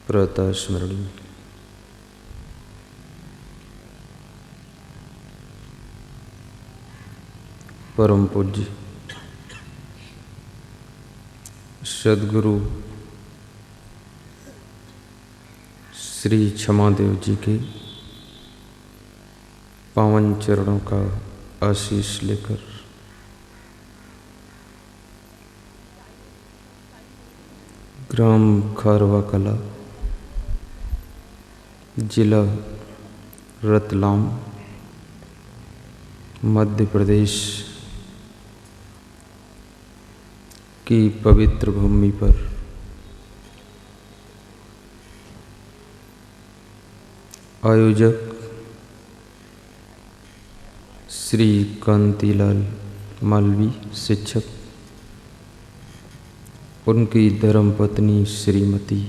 प्रातः स्मरण। परम पूज्य सद्गुरु श्री क्षमादेव जी के पावन चरणों का आशीष लेकर ग्राम खारवा कला, जिला रतलाम, मध्य प्रदेश की पवित्र भूमि पर आयोजक श्री कांतिलाल मालवी शिक्षक, उनकी धर्मपत्नी श्रीमती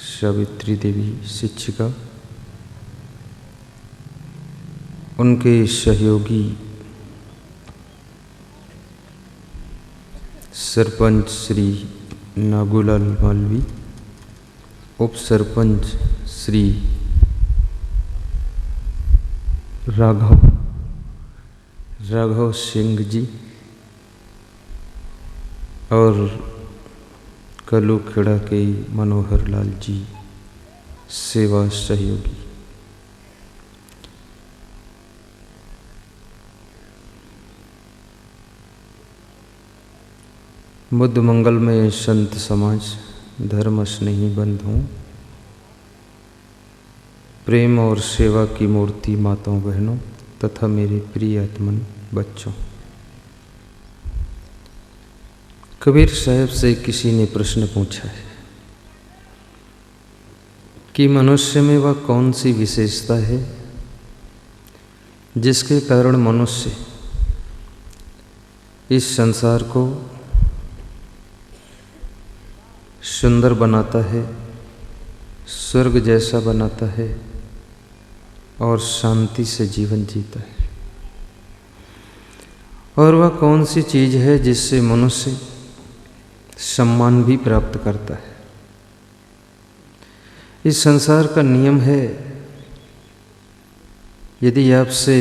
सावित्री देवी शिक्षिका, उनके सहयोगी सरपंच श्री नागूलाल मालवी, उप सरपंच श्री राघव सिंह जी और कलूखेड़ा के मनोहर लाल जी सेवा सहयोगी, बुद्ध मंगल में संत समाज, धर्म स्नेही बंधुओं, प्रेम और सेवा की मूर्ति माताओं बहनों तथा मेरे प्रिय आत्मन बच्चों। कबीर साहब से किसी ने प्रश्न पूछा है कि मनुष्य में वह कौन सी विशेषता है जिसके कारण मनुष्य इस संसार को सुंदर बनाता है, स्वर्ग जैसा बनाता है और शांति से जीवन जीता है। और वह कौन सी चीज़ है जिससे मनुष्य सम्मान भी प्राप्त करता है। इस संसार का नियम है, यदि आपसे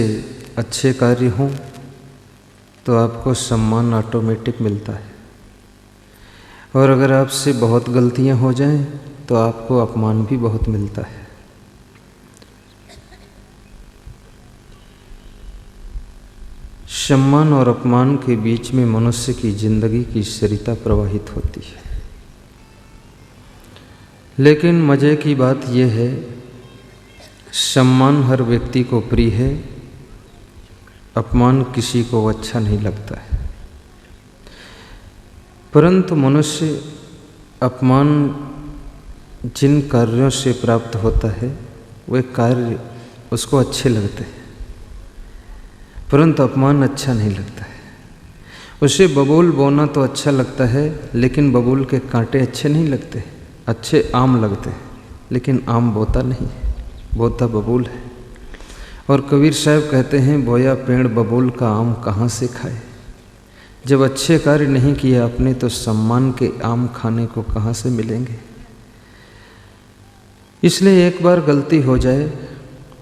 अच्छे कार्य हों तो आपको सम्मान ऑटोमेटिक मिलता है, और अगर आपसे बहुत गलतियां हो जाएं तो आपको अपमान भी बहुत मिलता है। सम्मान और अपमान के बीच में मनुष्य की जिंदगी की सरिता प्रवाहित होती है। लेकिन मजे की बात यह है, सम्मान हर व्यक्ति को प्रिय है, अपमान किसी को अच्छा नहीं लगता है। परंतु मनुष्य अपमान जिन कार्यों से प्राप्त होता है वे कार्य उसको अच्छे लगते हैं, परंतु अपमान अच्छा नहीं लगता है। उसे बबूल बोना तो अच्छा लगता है, लेकिन बबूल के कांटे अच्छे नहीं लगते। अच्छे आम लगते हैं, लेकिन आम बोता नहीं, बोता बबूल है। और कबीर साहब कहते हैं, बोया पेड़ बबूल का आम कहाँ से खाए। जब अच्छे कार्य नहीं किए आपने तो सम्मान के आम खाने को कहाँ से मिलेंगे। इसलिए एक बार गलती हो जाए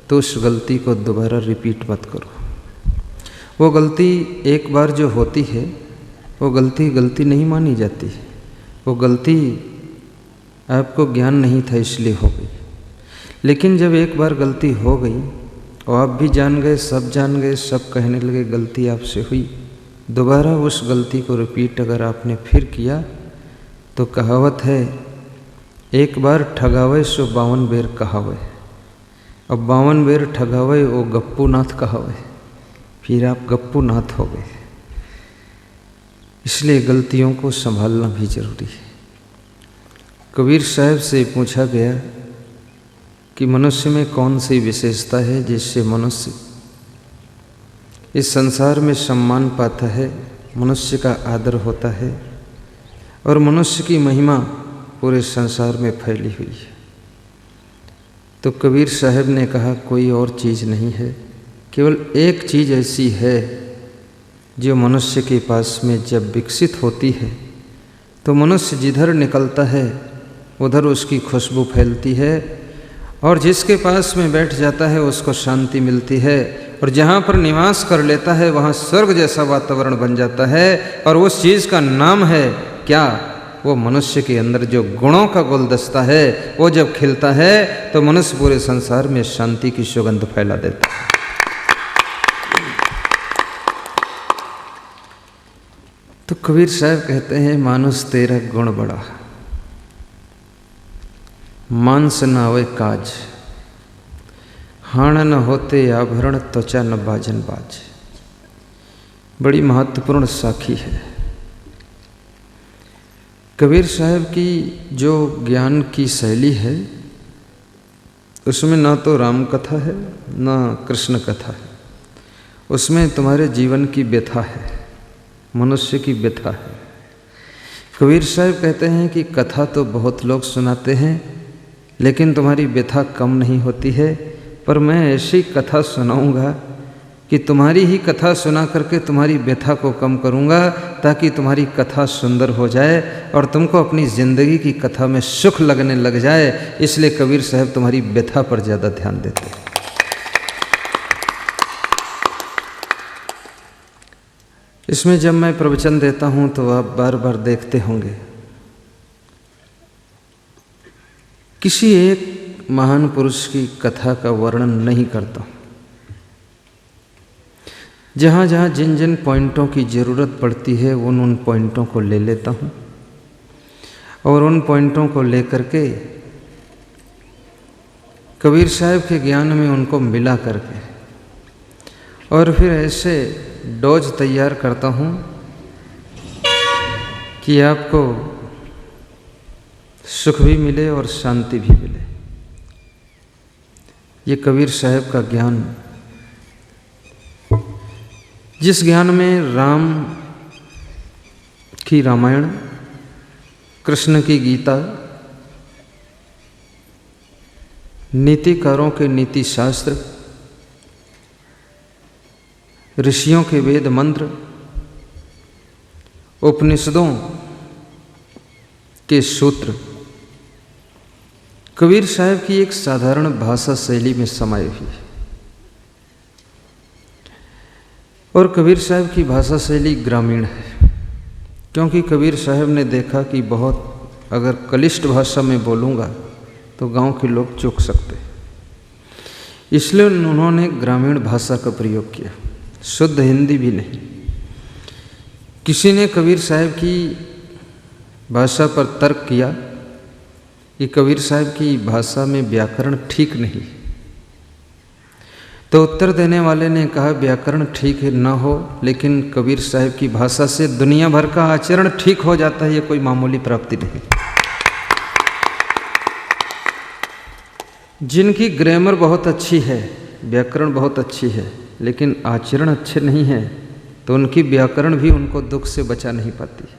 तो उस गलती को दोबारा रिपीट मत करो। वो गलती एक बार जो होती है वो गलती गलती नहीं मानी जाती है। वो गलती आपको ज्ञान नहीं था इसलिए हो गई। लेकिन जब एक बार गलती हो गई और आप भी जान गए, सब जान गए, सब कहने लगे गलती आपसे हुई, दोबारा उस गलती को रिपीट अगर आपने फिर किया तो कहावत है, एक बार ठगावे सो 52 बेर कहावे। अब 52 बेर ठगावे वो गप्पू नाथ कहावे, फिर आप गप्पू नाथ हो गए। इसलिए गलतियों को संभालना भी जरूरी है। कबीर साहब से पूछा गया कि मनुष्य में कौन सी विशेषता है जिससे मनुष्य इस संसार में सम्मान पाता है, मनुष्य का आदर होता है और मनुष्य की महिमा पूरे संसार में फैली हुई है। तो कबीर साहब ने कहा, कोई और चीज़ नहीं है, केवल एक चीज़ ऐसी है जो मनुष्य के पास में जब विकसित होती है तो मनुष्य जिधर निकलता है उधर उसकी खुशबू फैलती है और जिसके पास में बैठ जाता है उसको शांति मिलती है और जहाँ पर निवास कर लेता है वहाँ स्वर्ग जैसा वातावरण बन जाता है। और उस चीज़ का नाम है क्या? वो मनुष्य के अंदर जो गुणों का गुलदस्ता है वो जब खिलता है तो मनुष्य पूरे संसार में शांति की सुगंध फैला देता है। तो कबीर साहब कहते हैं मानुष तेरा गुण बड़ा, मांस न आवे काज, हाण न होते आभरण, त्वचा न बाजन बाज। बड़ी महत्वपूर्ण साखी है। कबीर साहब की जो ज्ञान की शैली है उसमें ना तो राम कथा है ना कृष्ण कथा है, उसमें तुम्हारे जीवन की व्यथा है, मनुष्य की व्यथा है। कबीर साहब कहते हैं कि कथा तो बहुत लोग सुनाते हैं लेकिन तुम्हारी व्यथा कम नहीं होती है, पर मैं ऐसी कथा सुनाऊंगा कि तुम्हारी ही कथा सुना करके तुम्हारी व्यथा को कम करूंगा ताकि तुम्हारी कथा सुंदर हो जाए और तुमको अपनी ज़िंदगी की कथा में सुख लगने लग जाए। इसलिए कबीर साहब तुम्हारी व्यथा पर ज़्यादा ध्यान देते हैं। इसमें जब मैं प्रवचन देता हूं तो आप बार बार देखते होंगे किसी एक महान पुरुष की कथा का वर्णन नहीं करता। जहाँ जहाँ जिन जिन पॉइंटों की ज़रूरत पड़ती है उन पॉइंटों को ले लेता हूँ और उन पॉइंटों को लेकर के कबीर साहब के ज्ञान में उनको मिला करके और फिर ऐसे डोज तैयार करता हूँ कि आपको सुख भी मिले और शांति भी मिले। ये कबीर साहब का ज्ञान, जिस ज्ञान में राम की रामायण, कृष्ण की गीता, नीतिकारों के नीति शास्त्र, ऋषियों के वेद मंत्र, उपनिषदों के सूत्र कबीर साहब की एक साधारण भाषा शैली में समाये हुई है। और कबीर साहब की भाषा शैली ग्रामीण है, क्योंकि कबीर साहब ने देखा कि बहुत अगर कलिष्ठ भाषा में बोलूँगा तो गांव के लोग चूक सकते, इसलिए उन्होंने ग्रामीण भाषा का प्रयोग किया, शुद्ध हिंदी भी नहीं। किसी ने कबीर साहब की भाषा पर तर्क किया कि कबीर साहब की भाषा में व्याकरण ठीक नहीं, तो उत्तर देने वाले ने कहा व्याकरण ठीक है ना हो, लेकिन कबीर साहब की भाषा से दुनिया भर का आचरण ठीक हो जाता है, ये कोई मामूली प्राप्ति नहीं। जिनकी ग्रामर बहुत अच्छी है, व्याकरण बहुत अच्छी है, लेकिन आचरण अच्छे नहीं है, तो उनकी व्याकरण भी उनको दुख से बचा नहीं पाती।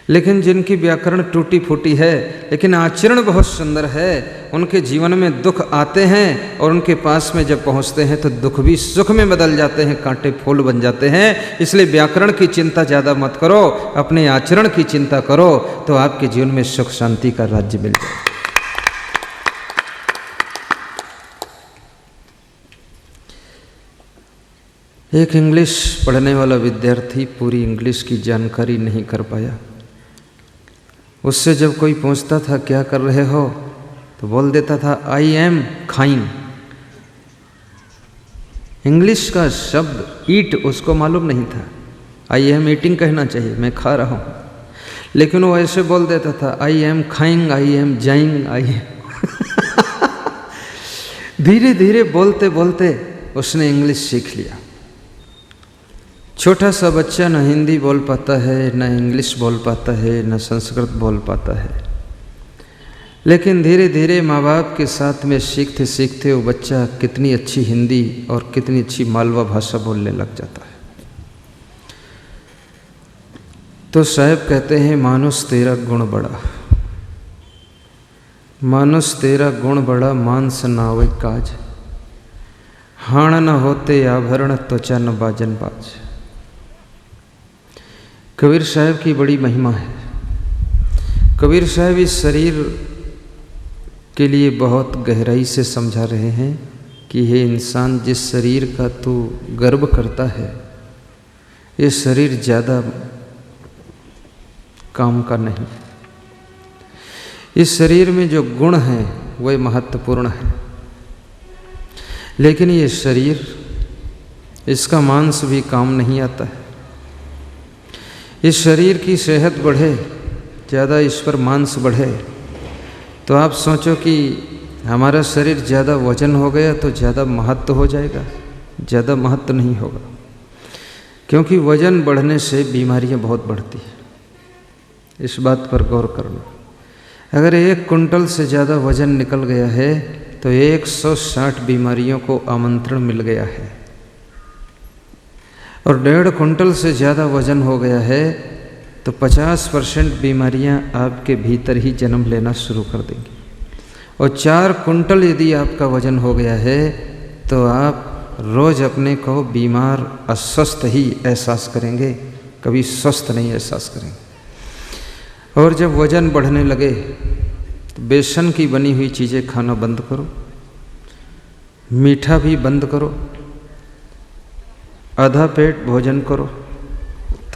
लेकिन जिनकी व्याकरण टूटी फूटी है लेकिन आचरण बहुत सुंदर है, उनके जीवन में दुख आते हैं और उनके पास में जब पहुंचते हैं तो दुख भी सुख में बदल जाते हैं, कांटे फूल बन जाते हैं। इसलिए व्याकरण की चिंता ज़्यादा मत करो, अपने आचरण की चिंता करो तो आपके जीवन में सुख शांति का राज्य मिल जाए। एक इंग्लिश पढ़ने वाला विद्यार्थी पूरी इंग्लिश की जानकारी नहीं कर पाया। उससे जब कोई पूछता था क्या कर रहे हो तो बोल देता था आई एम खाइंग। इंग्लिश का शब्द ईट उसको मालूम नहीं था, आई एम ईटिंग कहना चाहिए, मैं खा रहा हूँ, लेकिन वो ऐसे बोल देता था आई एम खाइंग, आई एम जाइंग, आई धीरे धीरे बोलते बोलते उसने इंग्लिश सीख लिया। छोटा सा बच्चा न हिंदी बोल पाता है, न इंग्लिश बोल पाता है, न संस्कृत बोल पाता है, लेकिन धीरे धीरे माँ बाप के साथ में सीखते सीखते वो बच्चा कितनी अच्छी हिंदी और कितनी अच्छी मालवा भाषा बोलने लग जाता है। तो साहब कहते हैं मानुष तेरा गुण बड़ा, मानुष तेरा गुण बड़ा, मांस नावे काज, हाण न होते आभरण, त्वचा न बाजन बाज। कबीर साहब की बड़ी महिमा है। कबीर साहब इस शरीर के लिए बहुत गहराई से समझा रहे हैं कि हे इंसान, जिस शरीर का तू गर्व करता है, ये शरीर ज़्यादा काम का नहीं। इस शरीर में जो गुण हैं वह महत्वपूर्ण है, लेकिन ये शरीर, इसका मांस भी काम नहीं आता है। इस शरीर की सेहत बढ़े, ज़्यादा इस पर मांस बढ़े, तो आप सोचो कि हमारा शरीर ज़्यादा वजन हो गया तो ज़्यादा महत्व हो जाएगा। ज़्यादा महत्व नहीं होगा, क्योंकि वजन बढ़ने से बीमारियां बहुत बढ़ती हैं। इस बात पर गौर करना। अगर 1 कुंटल से ज़्यादा वजन निकल गया है तो 160 बीमारियों को आमंत्रण मिल गया है, और 1.5 कुंटल से ज़्यादा वजन हो गया है तो 50% बीमारियां आपके भीतर ही जन्म लेना शुरू कर देंगी। और 4 कुंटल यदि आपका वजन हो गया है तो आप रोज़ अपने को बीमार, अस्वस्थ ही एहसास करेंगे, कभी स्वस्थ नहीं एहसास करेंगे। और जब वजन बढ़ने लगे तो बेसन की बनी हुई चीज़ें खाना बंद करो, मीठा भी बंद करो, आधा पेट भोजन करो,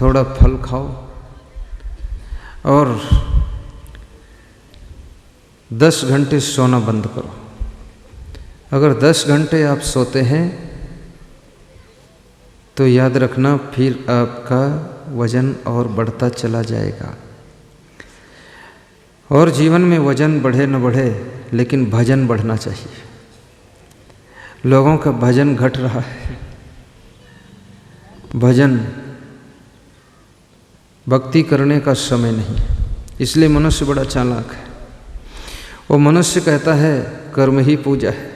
थोड़ा फल खाओ, और 10 घंटे सोना बंद करो। अगर 10 घंटे आप सोते हैं तो याद रखना, फिर आपका वजन और बढ़ता चला जाएगा। और जीवन में वजन बढ़े न बढ़े, लेकिन भजन बढ़ना चाहिए। लोगों का भजन घट रहा है। भजन, भक्ति करने का समय नहीं, इसलिए मनुष्य बड़ा चालाक है। वो मनुष्य कहता है कर्म ही पूजा है,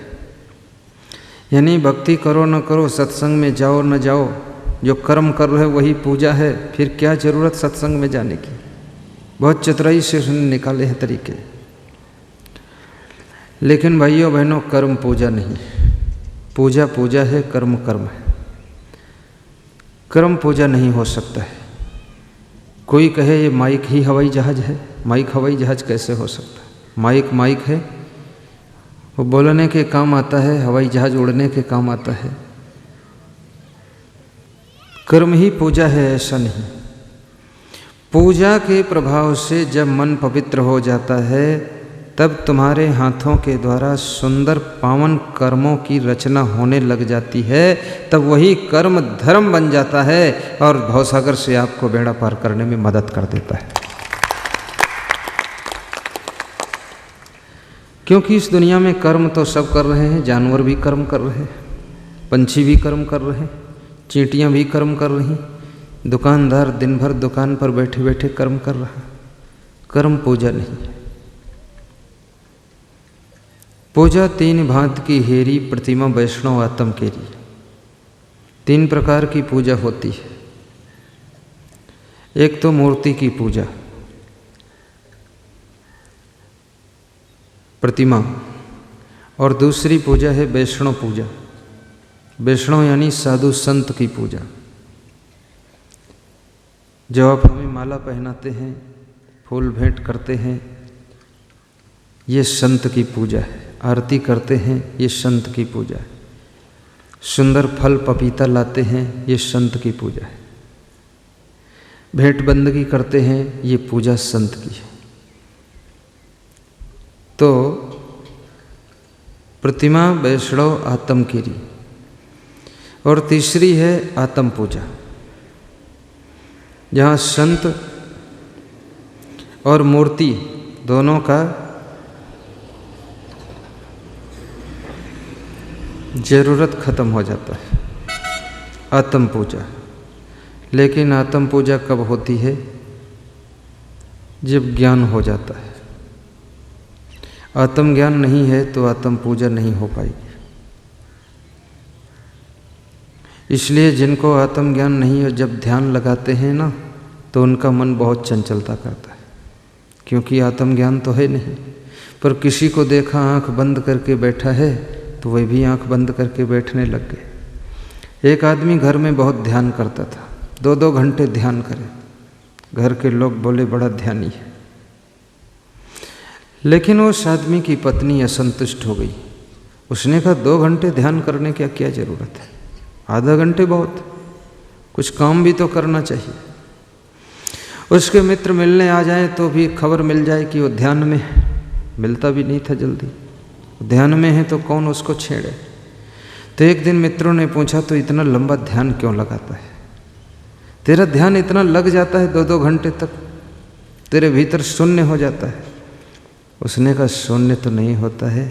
यानी भक्ति करो न करो, सत्संग में जाओ न जाओ, जो कर्म कर रहे हो वही पूजा है, फिर क्या ज़रूरत सत्संग में जाने की। बहुत चतुराई से उसने निकाले हैं तरीके। लेकिन भाइयों बहनों, कर्म पूजा नहीं, पूजा पूजा है, कर्म कर्म है। कर्म पूजा नहीं हो सकता है। कोई कहे ये माइक ही हवाई जहाज़ है, माइक हवाई जहाज़ कैसे हो सकता है? माइक माइक है, वो बोलने के काम आता है, हवाई जहाज़ उड़ने के काम आता है। कर्म ही पूजा है ऐसा नहीं। पूजा के प्रभाव से जब मन पवित्र हो जाता है, तब तुम्हारे हाथों के द्वारा सुंदर पावन कर्मों की रचना होने लग जाती है। तब वही कर्म धर्म बन जाता है और भवसागर से आपको बेड़ा पार करने में मदद कर देता है। क्योंकि इस दुनिया में कर्म तो सब कर रहे हैं, जानवर भी कर्म कर रहे हैं, पंछी भी कर्म कर रहे हैं, चींटियाँ भी कर्म कर रही, दुकानदार दिन भर दुकान पर बैठे बैठे कर्म कर रहा। कर्म पूजा नहीं है। पूजा 3 भांत की हेरी, प्रतिमा वैष्णव आत्म केरी, 3 प्रकार की पूजा होती है। एक तो मूर्ति की पूजा, प्रतिमा, और दूसरी पूजा है वैष्णव पूजा। वैष्णव यानी साधु संत की पूजा। जब आप हमें माला पहनाते हैं, फूल भेंट करते हैं, ये संत की पूजा है। आरती करते हैं, ये संत की पूजा है। सुंदर फल पपीता लाते हैं, ये संत की पूजा है। भेंट बंदगी करते हैं, ये पूजा संत की है। तो प्रतिमा, वैष्णव, आत्म केरी, और तीसरी है आत्म पूजा, जहाँ संत और मूर्ति दोनों का जरूरत खत्म हो जाता है। आत्म पूजा। लेकिन आत्म पूजा कब होती है? जब ज्ञान हो जाता है। आत्म ज्ञान नहीं है तो आत्म पूजा नहीं हो पाएगी। इसलिए जिनको आत्म ज्ञान नहीं है, जब ध्यान लगाते हैं ना, तो उनका मन बहुत चंचलता करता है, क्योंकि आत्म ज्ञान तो है नहीं। पर किसी को देखा आंख बंद करके बैठा है तो वह भी आंख बंद करके बैठने लग गए। एक आदमी घर में बहुत ध्यान करता था, 2-2 घंटे ध्यान करे। घर के लोग बोले बड़ा ध्यानी है। लेकिन उस आदमी की पत्नी असंतुष्ट हो गई। उसने कहा 2 घंटे ध्यान करने की क्या ज़रूरत है, आधा घंटे बहुत, कुछ काम भी तो करना चाहिए। उसके मित्र मिलने आ जाए तो भी खबर मिल जाए कि वो ध्यान में है। मिलता भी नहीं था जल्दी, ध्यान में है तो कौन उसको छेड़े। तो एक दिन मित्रों ने पूछा तो इतना लंबा ध्यान क्यों लगाता है, तेरा ध्यान इतना लग जाता है 2-2 घंटे तक, तेरे भीतर शून्य हो जाता है। उसने कहा शून्य तो नहीं होता है।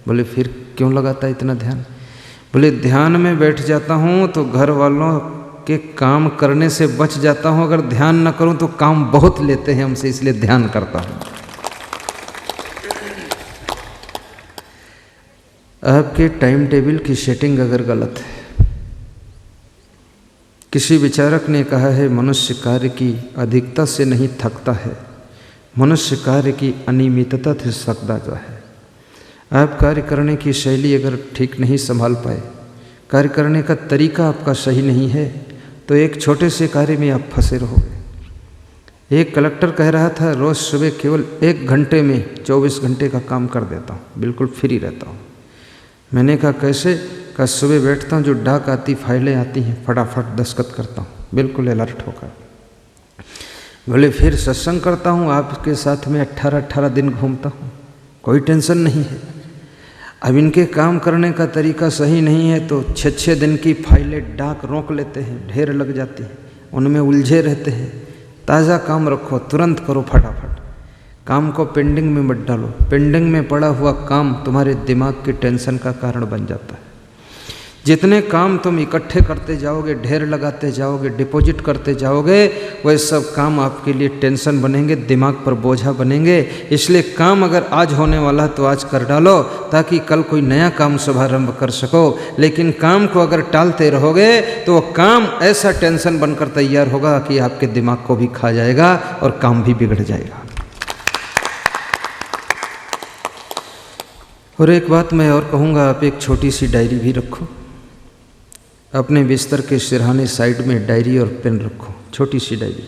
बोले फिर क्यों लगाता है इतना ध्यान? बोले ध्यान में बैठ जाता हूँ तो घर वालों के काम करने से बच जाता हूँ, अगर ध्यान न करूँ तो काम बहुत लेते हैं हमसे, इसलिए ध्यान करता हूँ। आपके टाइम टेबल की सेटिंग अगर गलत है, किसी विचारक ने कहा है मनुष्य कार्य की अधिकता से नहीं थकता है, मनुष्य कार्य की अनियमितता से थकता है। आप कार्य करने की शैली अगर ठीक नहीं संभाल पाए, कार्य करने का तरीका आपका सही नहीं है, तो एक छोटे से कार्य में आप फंसे रहोगे। एक कलेक्टर कह रहा था रोज़ सुबह केवल 1 घंटे में 24 घंटे का काम कर देता हूँ, बिल्कुल फ्री रहता हूँ। मैंने कहा कैसे? कहा सुबह बैठता हूँ, जो डाक आती फाइलें आती हैं फटाफट दस्तखत करता हूँ, बिल्कुल अलर्ट होकर। बोले फिर सत्संग करता हूँ, आपके साथ में 18-18 दिन घूमता हूँ, कोई टेंशन नहीं है। अब इनके काम करने का तरीका सही नहीं है तो 6-6 दिन की फाइलें डाक रोक लेते हैं, ढेर लग जाती हैं, उनमें उलझे रहते हैं। ताज़ा काम रखो, तुरंत करो फटाफट, काम को पेंडिंग में मत डालो। पेंडिंग में पड़ा हुआ काम तुम्हारे दिमाग की टेंशन का कारण बन जाता है। जितने काम तुम इकट्ठे करते जाओगे, ढेर लगाते जाओगे, डिपॉजिट करते जाओगे, वह सब काम आपके लिए टेंशन बनेंगे, दिमाग पर बोझा बनेंगे। इसलिए काम अगर आज होने वाला तो आज कर डालो, ताकि कल कोई नया काम शुभारंभ कर सको। लेकिन काम को अगर टालते रहोगे तो वो काम ऐसा टेंशन बनकर तैयार होगा कि आपके दिमाग को भी खा जाएगा और काम भी बिगड़ जाएगा। और एक बात मैं और कहूँगा, आप एक छोटी सी डायरी भी रखो, अपने बिस्तर के सिरहाने साइड में डायरी और पेन रखो, छोटी सी डायरी।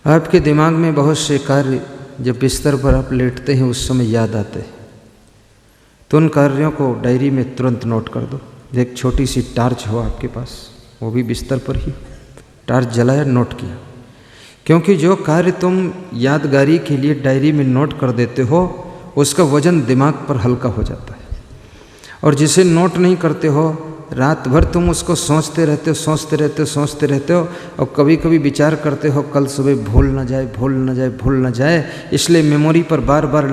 आपके दिमाग में बहुत से कार्य जब बिस्तर पर आप लेटते हैं उस समय याद आते हैं, तो उन कार्यों को डायरी में तुरंत नोट कर दो। एक छोटी सी टार्च हो आपके पास, वो भी बिस्तर पर ही, टार्च जलाया, नोट किया। क्योंकि जो कार्य तुम यादगारी के लिए डायरी में नोट कर देते हो उसका वजन दिमाग पर हल्का हो जाता है। और जिसे नोट नहीं करते हो, रात भर तुम उसको सोचते रहते हो और कभी कभी विचार करते हो कल सुबह भूल न जाए, इसलिए मेमोरी पर बार बार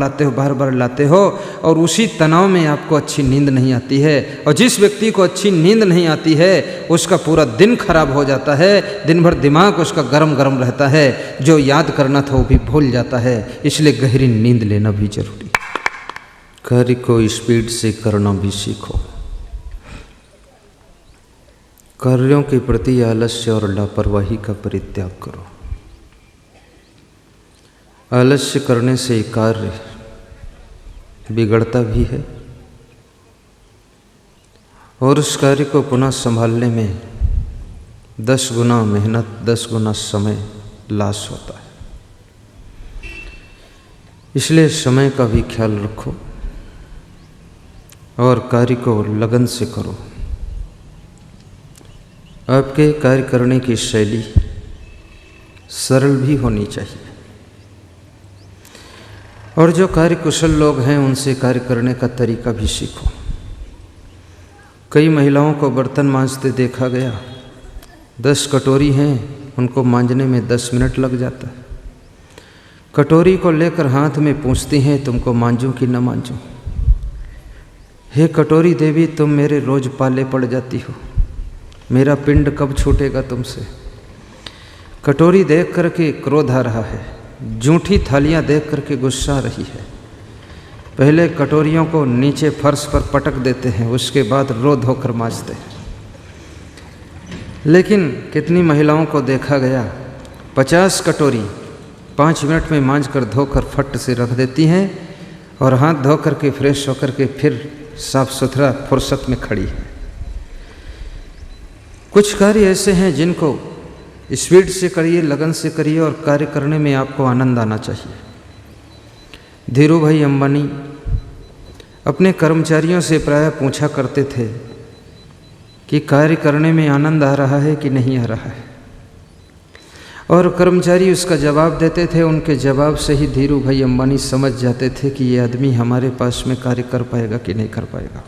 लाते हो और उसी तनाव में आपको अच्छी नींद नहीं आती है। और जिस व्यक्ति को अच्छी नींद नहीं आती है उसका पूरा दिन खराब हो जाता है, दिन भर दिमाग उसका गरम रहता है, जो याद करना था वो भी भूल जाता है। इसलिए गहरी नींद लेना भी जरूरी। कार्य को स्पीड से करना भी सीखो। कार्यों के प्रति आलस्य और लापरवाही का परित्याग करो। आलस्य करने से कार्य बिगड़ता भी है और उस कार्य को पुनः संभालने में 10 गुना मेहनत, 10 गुना समय लॉस होता है। इसलिए समय का भी ख्याल रखो और कार्य को लगन से करो। आपके कार्य करने की शैली सरल भी होनी चाहिए और जो कार्य कुशल लोग हैं उनसे कार्य करने का तरीका भी सीखो। कई महिलाओं को बर्तन मांजते देखा गया, 10 कटोरी हैं, उनको मांजने में 10 मिनट लग जाता है। कटोरी को लेकर हाथ में पूछती हैं तुमको मांजूं कि न मांजूं। हे कटोरी देवी, तुम मेरे रोज पाले पड़ जाती हो, मेरा पिंड कब छूटेगा तुमसे। कटोरी देख करके क्रोध आ रहा है, जूठी थालियाँ देख करके गुस्सा आ रही है। पहले कटोरियों को नीचे फर्श पर पटक देते हैं, उसके बाद रो धोकर मांजते हैं। लेकिन कितनी महिलाओं को देखा गया 50 कटोरी 5 मिनट में मांज कर धोकर फट से रख देती हैं और हाथ धो करके फ्रेश होकर के फिर साफ सुथरा फुर्सत में खड़ी है। कुछ कार्य ऐसे हैं जिनको स्पीड से करिए, लगन से करिए और कार्य करने में आपको आनंद आना चाहिए। धीरू भाई अंबानी अपने कर्मचारियों से प्रायः पूछा करते थे कि कार्य करने में आनंद आ रहा है कि नहीं आ रहा है, और कर्मचारी उसका जवाब देते थे। उनके जवाब से ही धीरू भाई अंबानी समझ जाते थे कि ये आदमी हमारे पास में कार्य कर पाएगा कि नहीं कर पाएगा।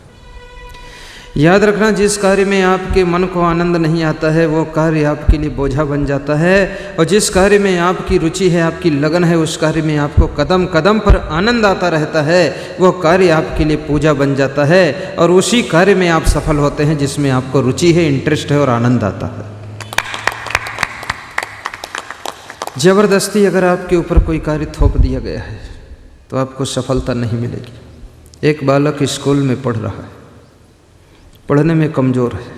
याद रखना, जिस कार्य में आपके मन को आनंद नहीं आता है वो कार्य आपके लिए बोझा बन जाता है, और जिस कार्य में आपकी रुचि है, आपकी लगन है, उस कार्य में आपको कदम कदम पर आनंद आता रहता है, वो कार्य आपके लिए पूजा बन जाता है, और उसी कार्य में आप सफल होते हैं जिसमें आपको रुचि है, इंटरेस्ट है और आनंद आता है। जबरदस्ती अगर आपके ऊपर कोई कार्य थोप दिया गया है तो आपको सफलता नहीं मिलेगी। एक बालक स्कूल में पढ़ रहा है, पढ़ने में कमज़ोर है,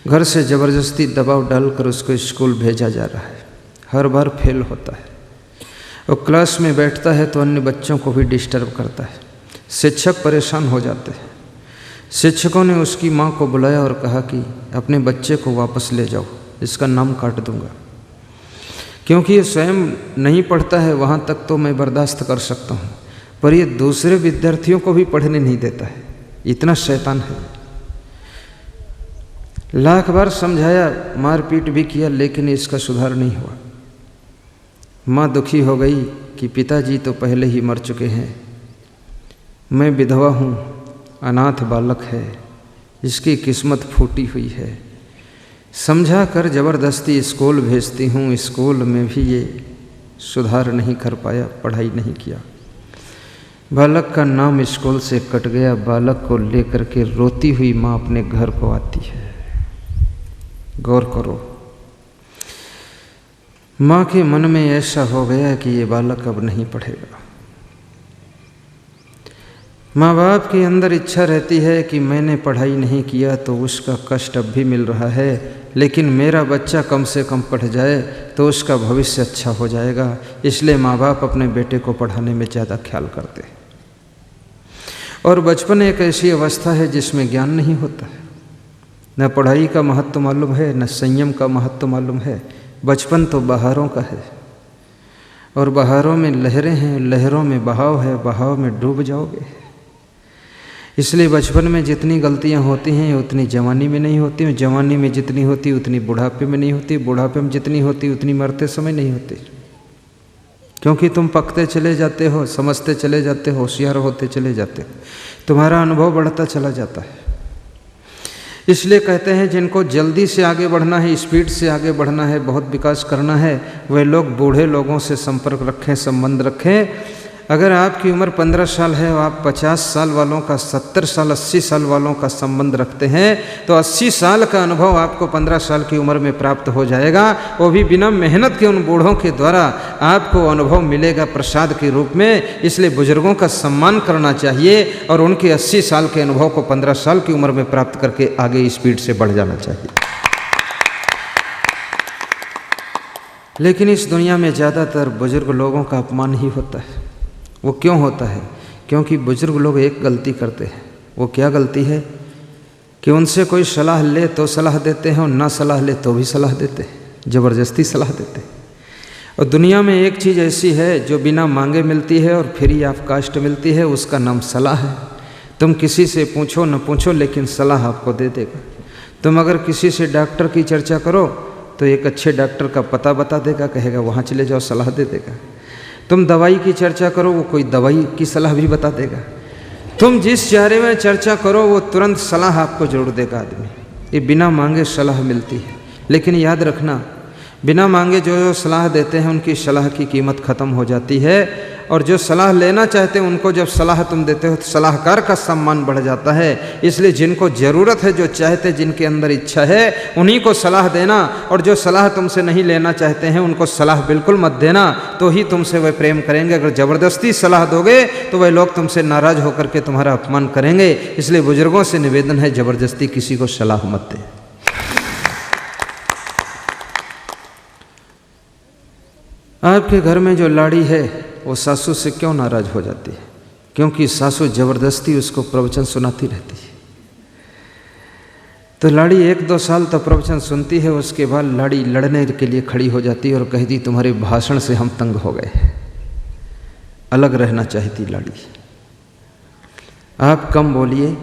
घर से ज़बरदस्ती दबाव डालकर उसको स्कूल भेजा जा रहा है, हर बार फेल होता है। वो क्लास में बैठता है तो अन्य बच्चों को भी डिस्टर्ब करता है, शिक्षक परेशान हो जाते हैं। शिक्षकों ने उसकी माँ को बुलाया और कहा कि अपने बच्चे को वापस ले जाओ, इसका नाम काट दूंगा, क्योंकि ये स्वयं नहीं पढ़ता है, वहाँ तक तो मैं बर्दाश्त कर सकता हूँ, पर ये दूसरे विद्यार्थियों को भी पढ़ने नहीं देता है, इतना शैतान है। लाख बार समझाया, मारपीट भी किया, लेकिन इसका सुधार नहीं हुआ। माँ दुखी हो गई कि पिताजी तो पहले ही मर चुके हैं, मैं विधवा हूँ, अनाथ बालक है, इसकी किस्मत फूटी हुई है। समझा कर ज़बरदस्ती स्कूल भेजती हूँ, स्कूल में भी ये सुधार नहीं कर पाया, पढ़ाई नहीं किया। बालक का नाम स्कूल से कट गया। बालक को लेकर के रोती हुई माँ अपने घर को आती है। गौर करो, माँ के मन में ऐसा हो गया कि ये बालक अब नहीं पढ़ेगा। माँ बाप के अंदर इच्छा रहती है कि मैंने पढ़ाई नहीं किया तो उसका कष्ट अब भी मिल रहा है, लेकिन मेरा बच्चा कम से कम पढ़ जाए तो उसका भविष्य अच्छा हो जाएगा। इसलिए माँ बाप अपने बेटे को पढ़ाने में ज़्यादा ख्याल करते हैं। और बचपन एक ऐसी अवस्था है जिसमें ज्ञान नहीं होता है, न पढ़ाई का महत्व मालूम है, न संयम का महत्व मालूम है। बचपन तो बहारों का है, और बहारों में लहरें हैं, लहरों में बहाव है, बहाव में डूब जाओगे। इसलिए बचपन में जितनी गलतियां होती हैं उतनी जवानी में नहीं होती, जवानी में जितनी होती उतनी बुढ़ापे में नहीं होती, बुढ़ापे में जितनी होती उतनी मरते समय नहीं होती, क्योंकि तुम पकते चले जाते हो, समझते चले जाते हो, होशियार होते चले जाते हो, तुम्हारा अनुभव बढ़ता चला जाता है। इसलिए कहते हैं जिनको जल्दी से आगे बढ़ना है, स्पीड से आगे बढ़ना है, बहुत विकास करना है, वे लोग बूढ़े लोगों से संपर्क रखें, संबंध रखें। अगर आपकी उम्र 15 साल है और आप 50 साल वालों का, 70 साल 80 साल वालों का संबंध रखते हैं तो 80 साल का अनुभव आपको 15 साल की उम्र में प्राप्त हो जाएगा। वो भी बिना मेहनत के उन बूढ़ों के द्वारा आपको अनुभव मिलेगा प्रसाद के रूप में। इसलिए बुजुर्गों का सम्मान करना चाहिए और उनके 80 साल के अनुभव को 15 साल की उम्र में प्राप्त करके आगे स्पीड से बढ़ जाना चाहिए। लेकिन इस दुनिया में ज़्यादातर बुजुर्ग लोगों का अपमान ही होता है। वो क्यों होता है? क्योंकि बुजुर्ग लोग एक गलती करते हैं। वो क्या गलती है कि उनसे कोई सलाह ले तो सलाह देते हैं और ना सलाह ले तो भी सलाह देते हैं, ज़बरदस्ती सलाह देते हैं। और दुनिया में एक चीज़ ऐसी है जो बिना मांगे मिलती है और फ्री ऑफ कास्ट मिलती है, उसका नाम सलाह है। तुम किसी से पूछो न पूछो लेकिन सलाह आपको दे देगा। तुम अगर किसी से डॉक्टर की चर्चा करो तो एक अच्छे डॉक्टर का पता बता देगा, कहेगा वहाँ चले जाओ, सलाह दे देगा। तुम दवाई की चर्चा करो, वो कोई दवाई की सलाह भी बता देगा। तुम जिस चारे में चर्चा करो वो तुरंत सलाह आपको जोड़ देगा आदमी। ये बिना मांगे सलाह मिलती है। लेकिन याद रखना, बिना मांगे जो सलाह देते हैं उनकी सलाह की कीमत ख़त्म हो जाती है, और जो सलाह लेना चाहते हैं उनको जब सलाह तुम देते हो तो सलाहकार का सम्मान बढ़ जाता है। इसलिए जिनको ज़रूरत है, जो चाहते, जिनके अंदर इच्छा है, उन्हीं को सलाह देना, और जो सलाह तुमसे नहीं लेना चाहते हैं उनको सलाह बिल्कुल मत देना, तो ही तुमसे वह प्रेम करेंगे। अगर ज़बरदस्ती सलाह दोगे तो वह लोग तुमसे नाराज़ होकर के तुम्हारा अपमान करेंगे। इसलिए बुजुर्गों से निवेदन है, ज़बरदस्ती किसी को सलाह मत दें। आपके घर में जो लाड़ी है वो सासू से क्यों नाराज़ हो जाती है? क्योंकि सासू ज़बरदस्ती उसको प्रवचन सुनाती रहती है। तो लाड़ी 1-2 साल तक प्रवचन सुनती है, उसके बाद लाड़ी लड़ने के लिए खड़ी हो जाती है और कहती तुम्हारे भाषण से हम तंग हो गए। अलग रहना चाहती लाड़ी। आप कम बोलिए,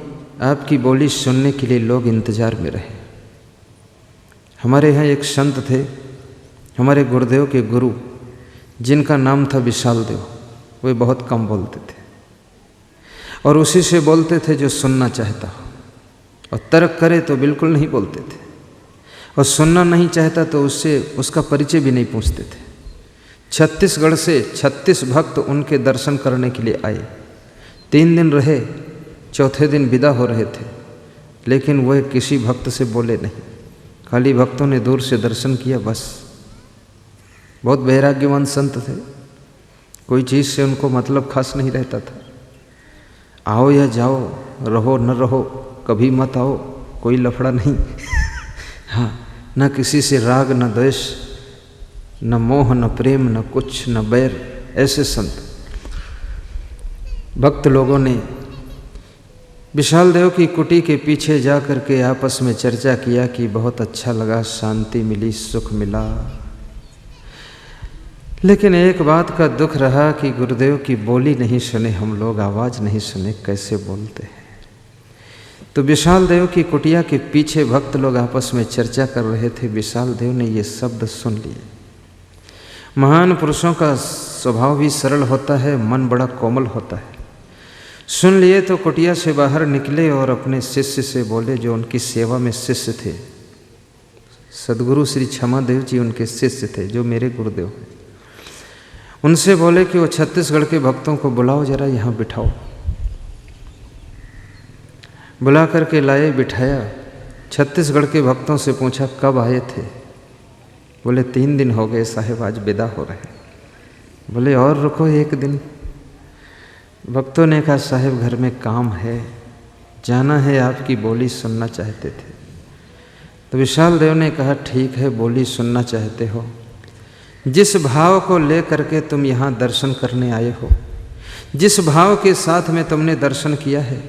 आपकी बोली सुनने के लिए लोग इंतज़ार में रहे। हमारे यहाँ एक संत थे, हमारे गुरुदेव के गुरु, जिनका नाम था विशाल देव। वे बहुत कम बोलते थे और उसी से बोलते थे जो सुनना चाहता हो, और तर्क करे तो बिल्कुल नहीं बोलते थे, और सुनना नहीं चाहता तो उससे उसका परिचय भी नहीं पूछते थे। छत्तीसगढ़ से 36 भक्त उनके दर्शन करने के लिए आए। 3 दिन रहे, चौथे दिन विदा हो रहे थे, लेकिन वह किसी भक्त से बोले नहीं। खाली भक्तों ने दूर से दर्शन किया बस। बहुत वैराग्यवान संत थे, कोई चीज़ से उनको मतलब खास नहीं रहता था। आओ या जाओ, रहो न रहो, कभी मत आओ, कोई लफड़ा नहीं। हाँ, न किसी से राग न द्वेष, न मोह न प्रेम, न कुछ, न बैर। ऐसे संत। भक्त लोगों ने विशाल देव की कुटी के पीछे जा कर के आपस में चर्चा किया कि बहुत अच्छा लगा, शांति मिली, सुख मिला। लेकिन एक बात का दुख रहा कि गुरुदेव की बोली नहीं सुने हम लोग, आवाज़ नहीं सुने, कैसे बोलते हैं। तो विशाल देव की कुटिया के पीछे भक्त लोग आपस में चर्चा कर रहे थे। विशाल देव ने ये शब्द सुन लिए। महान पुरुषों का स्वभाव भी सरल होता है, मन बड़ा कोमल होता है। सुन लिए तो कुटिया से बाहर निकले और अपने शिष्य से बोले, जो उनकी सेवा में शिष्य थे। सद्गुरु श्री क्षमा देव जी उनके शिष्य थे, जो मेरे गुरुदेव हैं। उनसे बोले कि वो छत्तीसगढ़ के भक्तों को बुलाओ, जरा यहाँ बिठाओ। बुला करके लाए, बिठाया। छत्तीसगढ़ के भक्तों से पूछा कब आए थे? बोले 3 दिन हो गए साहेब, आज विदा हो रहे। बोले और रुको 1 दिन। भक्तों ने कहा साहेब घर में काम है, जाना है, आपकी बोली सुनना चाहते थे। तो विशाल देव ने कहा ठीक है, बोली सुनना चाहते हो, जिस भाव को ले करके तुम यहाँ दर्शन करने आए हो, जिस भाव के साथ में तुमने दर्शन किया है,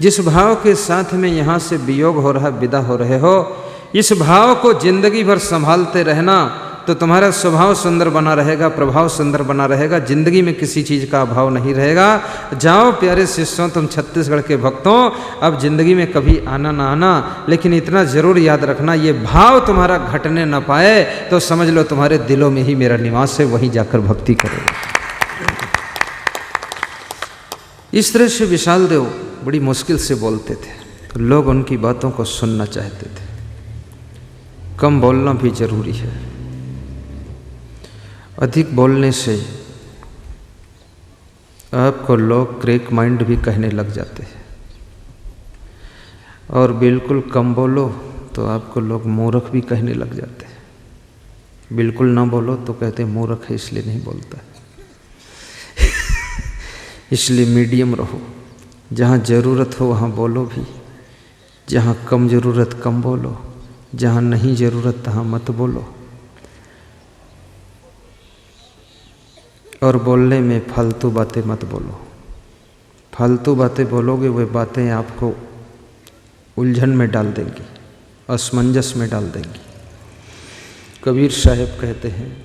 जिस भाव के साथ में यहाँ से वियोग हो रहा, विदा हो रहे हो, इस भाव को जिंदगी भर संभालते रहना तो तुम्हारा स्वभाव सुंदर बना रहेगा, प्रभाव सुंदर बना रहेगा, जिंदगी में किसी चीज़ का अभाव नहीं रहेगा। जाओ प्यारे शिष्यों, तुम छत्तीसगढ़ के भक्तों, अब जिंदगी में कभी आना ना आना, लेकिन इतना जरूर याद रखना, ये भाव तुम्हारा घटने न पाए तो समझ लो तुम्हारे दिलों में ही मेरा निवास है, वहीं जाकर भक्ति करो। इस तरह से विशाल देव बड़ी मुश्किल से बोलते थे, तो लोग उनकी बातों को सुनना चाहते थे। कम बोलना भी जरूरी है। अधिक बोलने से आपको लोग क्रैक माइंड भी कहने लग जाते हैं, और बिल्कुल कम बोलो तो आपको लोग मूर्ख भी कहने लग जाते हैं। बिल्कुल ना बोलो तो कहते हैं मूर्ख है इसलिए नहीं बोलता। इसलिए मीडियम रहो, जहाँ ज़रूरत हो वहाँ बोलो भी, जहाँ कम ज़रूरत कम बोलो, जहाँ नहीं ज़रूरत तहाँ मत बोलो। और बोलने में फालतू बातें मत बोलो। फालतू बातें बोलोगे वे बातें आपको उलझन में डाल देंगी, असमंजस में डाल देंगी। कबीर साहब कहते हैं,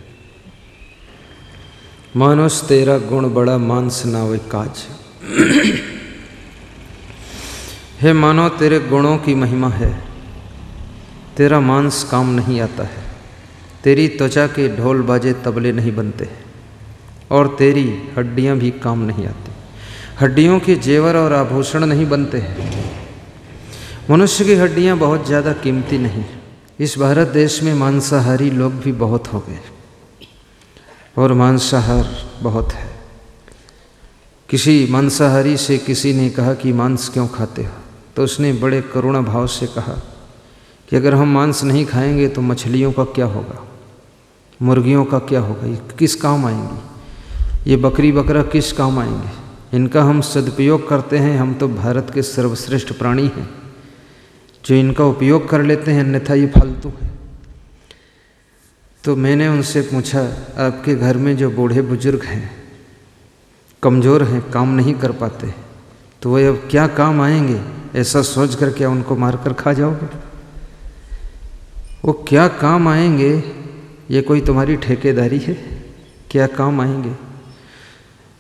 मानुष तेरा गुण बड़ा, मानस नावे काज। हे मानो तेरे गुणों की महिमा है, तेरा मांस काम नहीं आता है, तेरी त्वचा के ढोल बाजे तबले नहीं बनते, और तेरी हड्डियां भी काम नहीं आती, हड्डियों के जेवर और आभूषण नहीं बनते हैं। मनुष्य की हड्डियां बहुत ज़्यादा कीमती नहीं। इस भारत देश में मांसाहारी लोग भी बहुत हो गए और मांसाहार बहुत है। किसी मांसाहारी से किसी ने कहा कि मांस क्यों खाते हो, तो उसने बड़े करुणा भाव से कहा कि अगर हम मांस नहीं खाएंगे तो मछलियों का क्या होगा, मुर्गियों का क्या होगा, ये किस काम आएंगी, ये बकरी बकरा किस काम आएंगे, इनका हम सदुपयोग करते हैं। हम तो भारत के सर्वश्रेष्ठ प्राणी हैं जो इनका उपयोग कर लेते हैं, अन्यथा ये फालतू है। तो मैंने उनसे पूछा, आपके घर में जो बूढ़े बुजुर्ग हैं, कमज़ोर हैं, काम नहीं कर पाते, तो वह अब क्या काम आएंगे? ऐसा सोच कर क्या उनको मारकर खा जाओगे? वो क्या काम आएंगे? ये कोई तुम्हारी ठेकेदारी है? क्या काम आएंगे?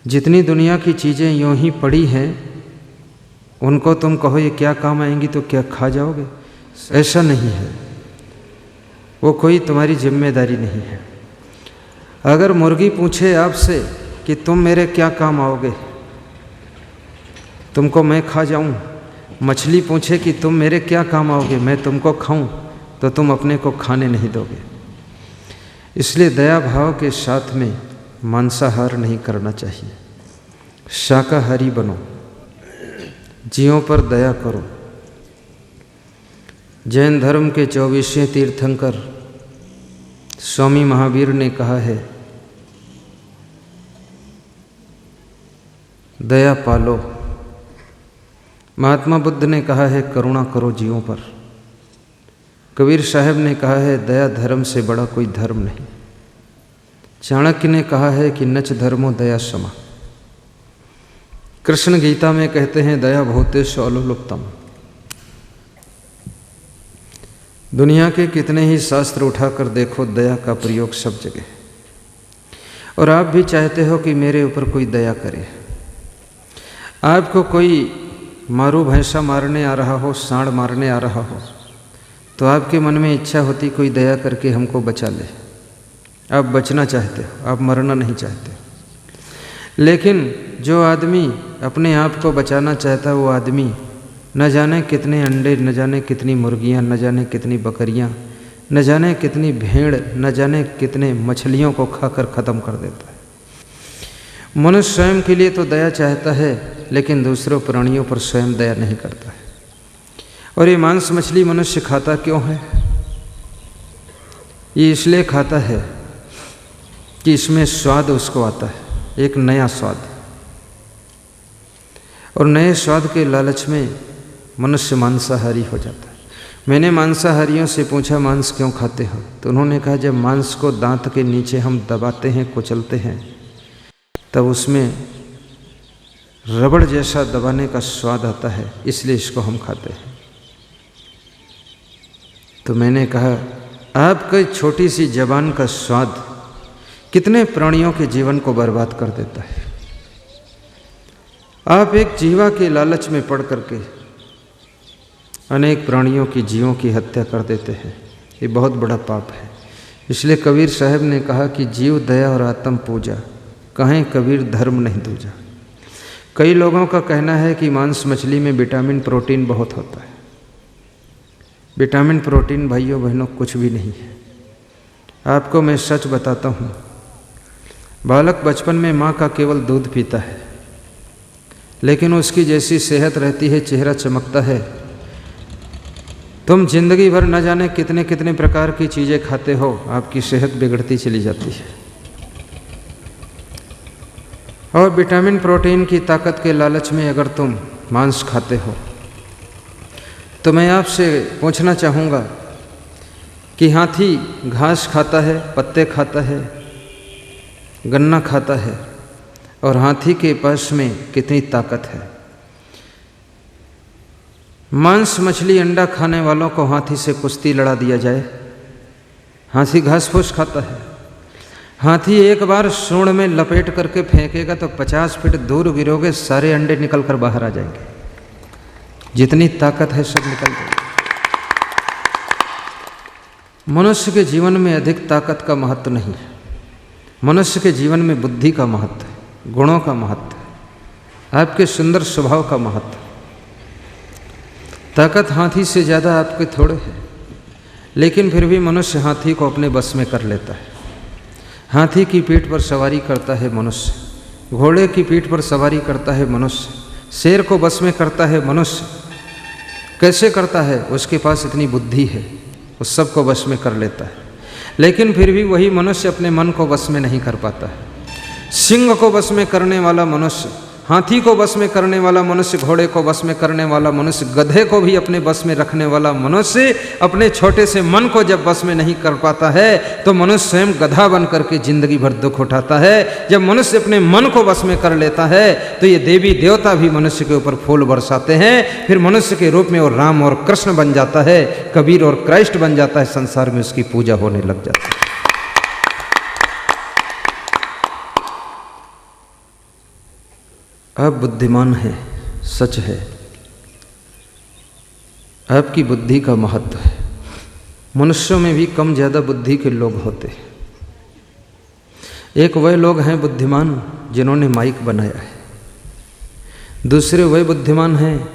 जितनी दुनिया की चीज़ें यूँ ही पड़ी हैं उनको तुम कहो ये क्या काम आएंगी तो क्या खा जाओगे, ऐसा नहीं है। वो कोई तुम्हारी जिम्मेदारी नहीं है। अगर मुर्गी पूछे आपसे कि तुम मेरे क्या काम आओगे, तुमको मैं खा जाऊं, मछली पूछे कि तुम मेरे क्या काम आओगे, मैं तुमको खाऊं, तो तुम अपने को खाने नहीं दोगे। इसलिए दया भाव के साथ में मांसाहार नहीं करना चाहिए, शाकाहारी बनो, जीवों पर दया करो। जैन धर्म के 24वें तीर्थंकर स्वामी महावीर ने कहा है, दया पालो। महात्मा बुद्ध ने कहा है, करुणा करो जीवों पर। कबीर साहब ने कहा है, दया धर्म से बड़ा कोई धर्म नहीं। चाणक्य ने कहा है कि नच धर्मो दया समा। कृष्ण गीता में कहते हैं, दया भूतेषु अलुप्तम। दुनिया के कितने ही शास्त्र उठाकर देखो, दया का प्रयोग सब जगह। और आप भी चाहते हो कि मेरे ऊपर कोई दया करे। आपको कोई मारू भैंसा मारने आ रहा हो, सांड मारने आ रहा हो, तो आपके मन में इच्छा होती कोई दया करके हमको बचा ले। आप बचना चाहते हो, आप मरना नहीं चाहते। लेकिन जो आदमी अपने आप को बचाना चाहता है, वो आदमी न जाने कितने अंडे, न जाने कितनी मुर्गियां, न जाने कितनी बकरियां, न जाने कितनी भेड़, न जाने कितने मछलियों को खाकर ख़त्म कर देता है। मनुष्य स्वयं के लिए तो दया चाहता है, लेकिन दूसरों प्राणियों पर स्वयं दया नहीं करता है। और ये मांस मछली मनुष्य खाता क्यों है? ये इसलिए खाता है कि इसमें स्वाद उसको आता है, एक नया स्वाद। और नए स्वाद के लालच में मनुष्य मांसाहारी हो जाता है। मैंने मांसाहारियों से पूछा, मांस क्यों खाते हो? तो उन्होंने कहा, जब मांस को दांत के नीचे हम दबाते हैं, कुचलते हैं, तब उसमें रबड़ जैसा दबाने का स्वाद आता है, इसलिए इसको हम खाते हैं। तो मैंने कहा, आपकी छोटी सी जबान का स्वाद कितने प्राणियों के जीवन को बर्बाद कर देता है। आप एक जीवा के लालच में पड़ करके अनेक प्राणियों की जीवों की हत्या कर देते हैं। ये बहुत बड़ा पाप है। इसलिए कबीर साहब ने कहा कि जीव दया और आत्म पूजा, कहें कबीर धर्म नहीं दूजा। कई लोगों का कहना है कि मांस मछली में विटामिन प्रोटीन बहुत होता है। विटामिन प्रोटीन भाइयों बहनों कुछ भी नहीं है। आपको मैं सच बताता हूँ, बालक बचपन में माँ का केवल दूध पीता है, लेकिन उसकी जैसी सेहत रहती है, चेहरा चमकता है। तुम जिंदगी भर न जाने कितने कितने प्रकार की चीज़ें खाते हो, आपकी सेहत बिगड़ती चली जाती है। और विटामिन प्रोटीन की ताकत के लालच में अगर तुम मांस खाते हो, तो मैं आपसे पूछना चाहूँगा कि हाथी घास खाता है, पत्ते खाता है, गन्ना खाता है, और हाथी के पास में कितनी ताकत है। मांस मछली अंडा खाने वालों को हाथी से कुश्ती लड़ा दिया जाए, हाथी घास फूस खाता है। हाथी एक बार सूंड में लपेट करके फेंकेगा तो 50 फीट दूर गिरोगे, सारे अंडे निकल कर बाहर आ जाएंगे। जितनी ताकत है सब निकल जाएगी। मनुष्य के जीवन में अधिक ताकत का महत्व नहीं है। मनुष्य के जीवन में बुद्धि का महत्व है, गुणों का महत्व है, आपके सुंदर स्वभाव का महत्व है। ताकत हाथी से ज़्यादा आपके थोड़े है, लेकिन फिर भी मनुष्य हाथी को अपने बस में कर लेता है। हाथी की पीठ पर सवारी करता है मनुष्य, घोड़े की पीठ पर सवारी करता है मनुष्य, शेर को बस में करता है मनुष्य। कैसे करता है? उसके पास इतनी बुद्धि है, उस सबको बस में कर लेता है। लेकिन फिर भी वही मनुष्य अपने मन को बस में नहीं कर पाता है। सिंह को बस में करने वाला मनुष्य, हाथी को बस में करने वाला मनुष्य, घोड़े को बस में करने वाला मनुष्य, गधे को भी अपने बस में रखने वाला मनुष्य अपने छोटे से मन को जब बस में नहीं कर पाता है, तो मनुष्य स्वयं गधा बन करके जिंदगी भर दुख उठाता है। जब मनुष्य अपने मन को बस में कर लेता है, तो ये देवी देवता भी मनुष्य के ऊपर फूल बरसाते हैं। फिर मनुष्य के रूप में वो राम और कृष्ण बन जाता है, कबीर और क्राइस्ट बन जाता है, संसार में उसकी पूजा होने लग जाती है। आप बुद्धिमान हैं, सच है, आपकी बुद्धि का महत्व है। मनुष्यों में भी कम ज़्यादा बुद्धि के लोग होते हैं। एक वह लोग हैं बुद्धिमान जिन्होंने माइक बनाया है, दूसरे वह बुद्धिमान हैं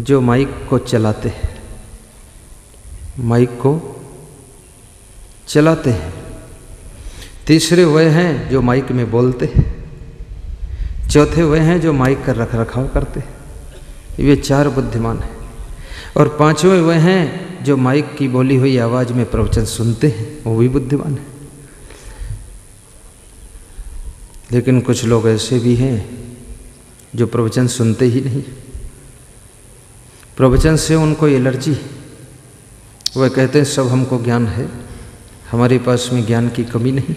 जो माइक को चलाते हैं, माइक को चलाते हैं, तीसरे वह हैं जो माइक में बोलते हैं, चौथे वह हैं जो माइक का रख रखाव करते हैं। ये 4 बुद्धिमान हैं। और 5वें वह हैं जो माइक की बोली हुई आवाज़ में प्रवचन सुनते हैं, वो भी बुद्धिमान है। लेकिन कुछ लोग ऐसे भी हैं जो प्रवचन सुनते ही नहीं, प्रवचन से उनको एलर्जी। वह कहते हैं सब हमको ज्ञान है, हमारे पास में ज्ञान की कमी नहीं।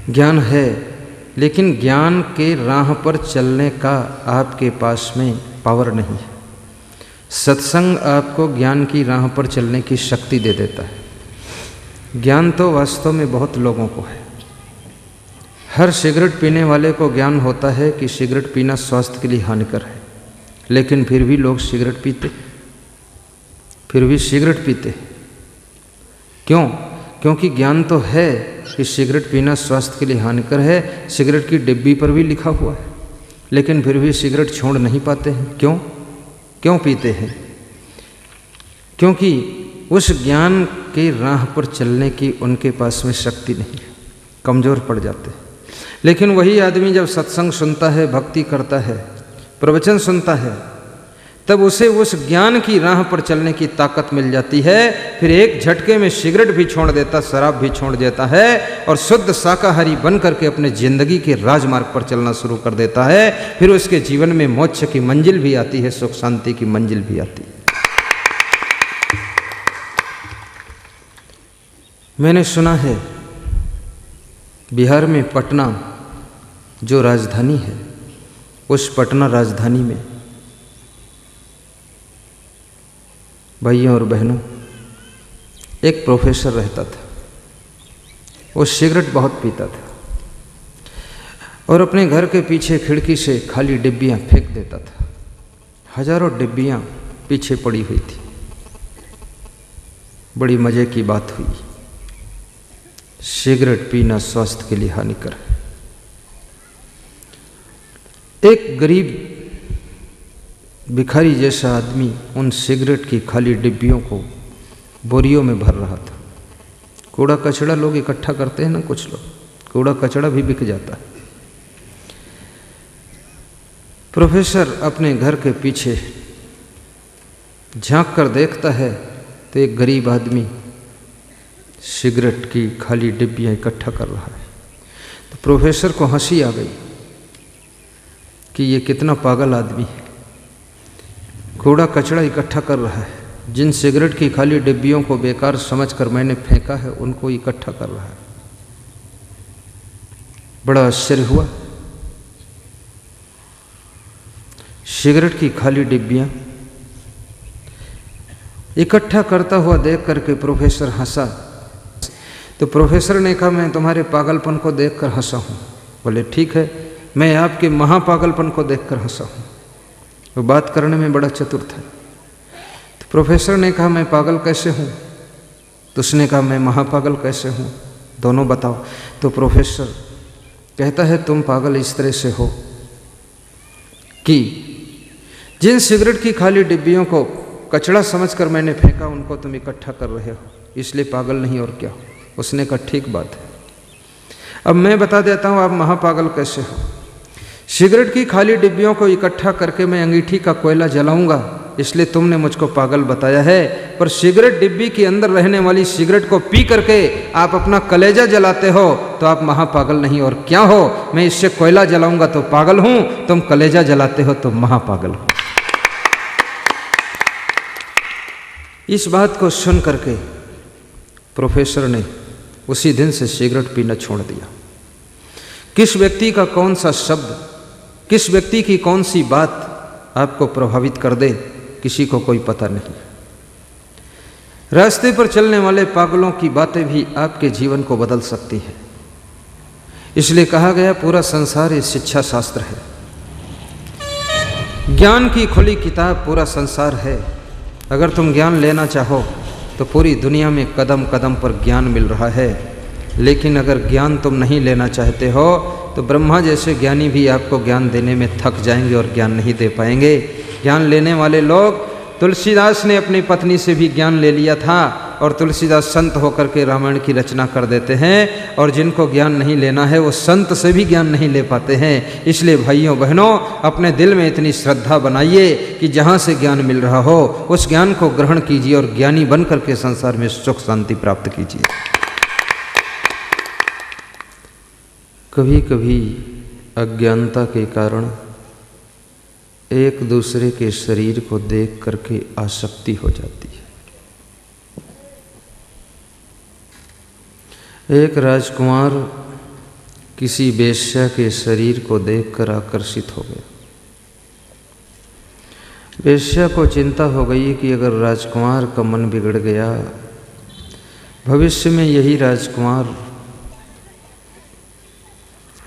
ज्ञान है, लेकिन ज्ञान के राह पर चलने का आपके पास में पावर नहीं है। सत्संग आपको ज्ञान की राह पर चलने की शक्ति दे देता है। ज्ञान तो वास्तव में बहुत लोगों को है। हर सिगरेट पीने वाले को ज्ञान होता है कि सिगरेट पीना स्वास्थ्य के लिए हानिकर है, लेकिन फिर भी लोग सिगरेट पीते, फिर भी सिगरेट पीते। क्यों? क्योंकि ज्ञान तो है कि सिगरेट पीना स्वास्थ्य के लिए हानिकर है, सिगरेट की डिब्बी पर भी लिखा हुआ है, लेकिन फिर भी सिगरेट छोड़ नहीं पाते हैं। क्यों? क्यों पीते हैं? क्योंकि उस ज्ञान के राह पर चलने की उनके पास में शक्ति नहीं है, कमज़ोर पड़ जाते हैं। लेकिन वही आदमी जब सत्संग सुनता है, भक्ति करता है, प्रवचन सुनता है, तब उसे उस ज्ञान की राह पर चलने की ताकत मिल जाती है। फिर एक झटके में सिगरेट भी छोड़ देता, शराब भी छोड़ देता है और शुद्ध शाकाहारी बन करके अपने जिंदगी के राजमार्ग पर चलना शुरू कर देता है। फिर उसके जीवन में मोक्ष की मंजिल भी आती है, सुख शांति की मंजिल भी आती है। मैंने सुना है बिहार में पटना जो राजधानी है, उस पटना राजधानी में भाइयों और बहनों एक प्रोफेसर रहता था। वो सिगरेट बहुत पीता था और अपने घर के पीछे खिड़की से खाली डिब्बियाँ फेंक देता था। हजारों डिब्बियाँ पीछे पड़ी हुई थी। बड़ी मज़े की बात हुई, सिगरेट पीना स्वास्थ्य के लिए हानिकर है। एक गरीब भिखारी जैसा आदमी उन सिगरेट की खाली डिब्बियों को बोरियों में भर रहा था। कूड़ा कचड़ा लोग इकट्ठा करते हैं ना, कुछ लोग, कूड़ा कचड़ा भी बिक जाता है। प्रोफेसर अपने घर के पीछे झांक कर देखता है तो एक गरीब आदमी सिगरेट की खाली डिब्बियाँ इकट्ठा कर रहा है। तो प्रोफेसर को हंसी आ गई कि ये कितना पागल आदमी है, कूड़ा कचड़ा इकट्ठा कर रहा है। जिन सिगरेट की खाली डिब्बियों को बेकार समझकर मैंने फेंका है, उनको इकट्ठा कर रहा है। बड़ा आश्चर्य हुआ। सिगरेट की खाली डिब्बियां इकट्ठा करता हुआ देख करके प्रोफेसर हंसा। तो प्रोफेसर ने कहा, मैं तुम्हारे पागलपन को देखकर हंसा हूँ। बोले, ठीक है, मैं आपके महापागलपन को देखकर हंसा हूँ। वो बात करने में बड़ा चतुर था। तो प्रोफेसर ने कहा, मैं पागल कैसे हूँ? तो उसने कहा, मैं महापागल कैसे हूँ, दोनों बताओ। तो प्रोफेसर कहता है, तुम पागल इस तरह से हो कि जिन सिगरेट की खाली डिब्बियों को कचड़ा समझकर मैंने फेंका, उनको तुम इकट्ठा कर रहे हो, इसलिए पागल नहीं और क्या। उसने कहा, ठीक बात है, अब मैं बता देता हूँ आप महापागल कैसे हो। सिगरेट की खाली डिब्बियों को इकट्ठा करके मैं अंगीठी का कोयला जलाऊंगा, इसलिए तुमने मुझको पागल बताया है। पर सिगरेट डिब्बी के अंदर रहने वाली सिगरेट को पी करके आप अपना कलेजा जलाते हो, तो आप महापागल नहीं और क्या हो। मैं इससे कोयला जलाऊंगा तो पागल हूं, तुम कलेजा जलाते हो तो महापागल हो। इस बात को सुन करके प्रोफेसर ने उसी दिन से सिगरेट पीना छोड़ दिया। किस व्यक्ति का कौन सा शब्द, किस व्यक्ति की कौन सी बात आपको प्रभावित कर दे, किसी को कोई पता नहीं। रास्ते पर चलने वाले पागलों की बातें भी आपके जीवन को बदल सकती हैं। इसलिए कहा गया, पूरा संसार ये शिक्षा शास्त्र है। ज्ञान की खुली किताब पूरा संसार है। अगर तुम ज्ञान लेना चाहो तो पूरी दुनिया में कदम कदम पर ज्ञान मिल रहा है। लेकिन अगर ज्ञान तुम नहीं लेना चाहते हो तो ब्रह्मा जैसे ज्ञानी भी आपको ज्ञान देने में थक जाएंगे और ज्ञान नहीं दे पाएंगे। ज्ञान लेने वाले लोग, तुलसीदास ने अपनी पत्नी से भी ज्ञान ले लिया था और तुलसीदास संत होकर के रामायण की रचना कर देते हैं, और जिनको ज्ञान नहीं लेना है वो संत से भी ज्ञान नहीं ले पाते हैं। इसलिए भाइयों बहनों, अपने दिल में इतनी श्रद्धा बनाइए कि जहाँ से ज्ञान मिल रहा हो उस ज्ञान को ग्रहण कीजिए और ज्ञानी बन करके संसार में सुख शांति प्राप्त कीजिए। कभी कभी अज्ञानता के कारण एक दूसरे के शरीर को देख करके आसक्ति हो जाती है। एक राजकुमार किसी वेश्या के शरीर को देखकर आकर्षित हो गया। वेश्या को चिंता हो गई कि अगर राजकुमार का मन बिगड़ गया, भविष्य में यही राजकुमार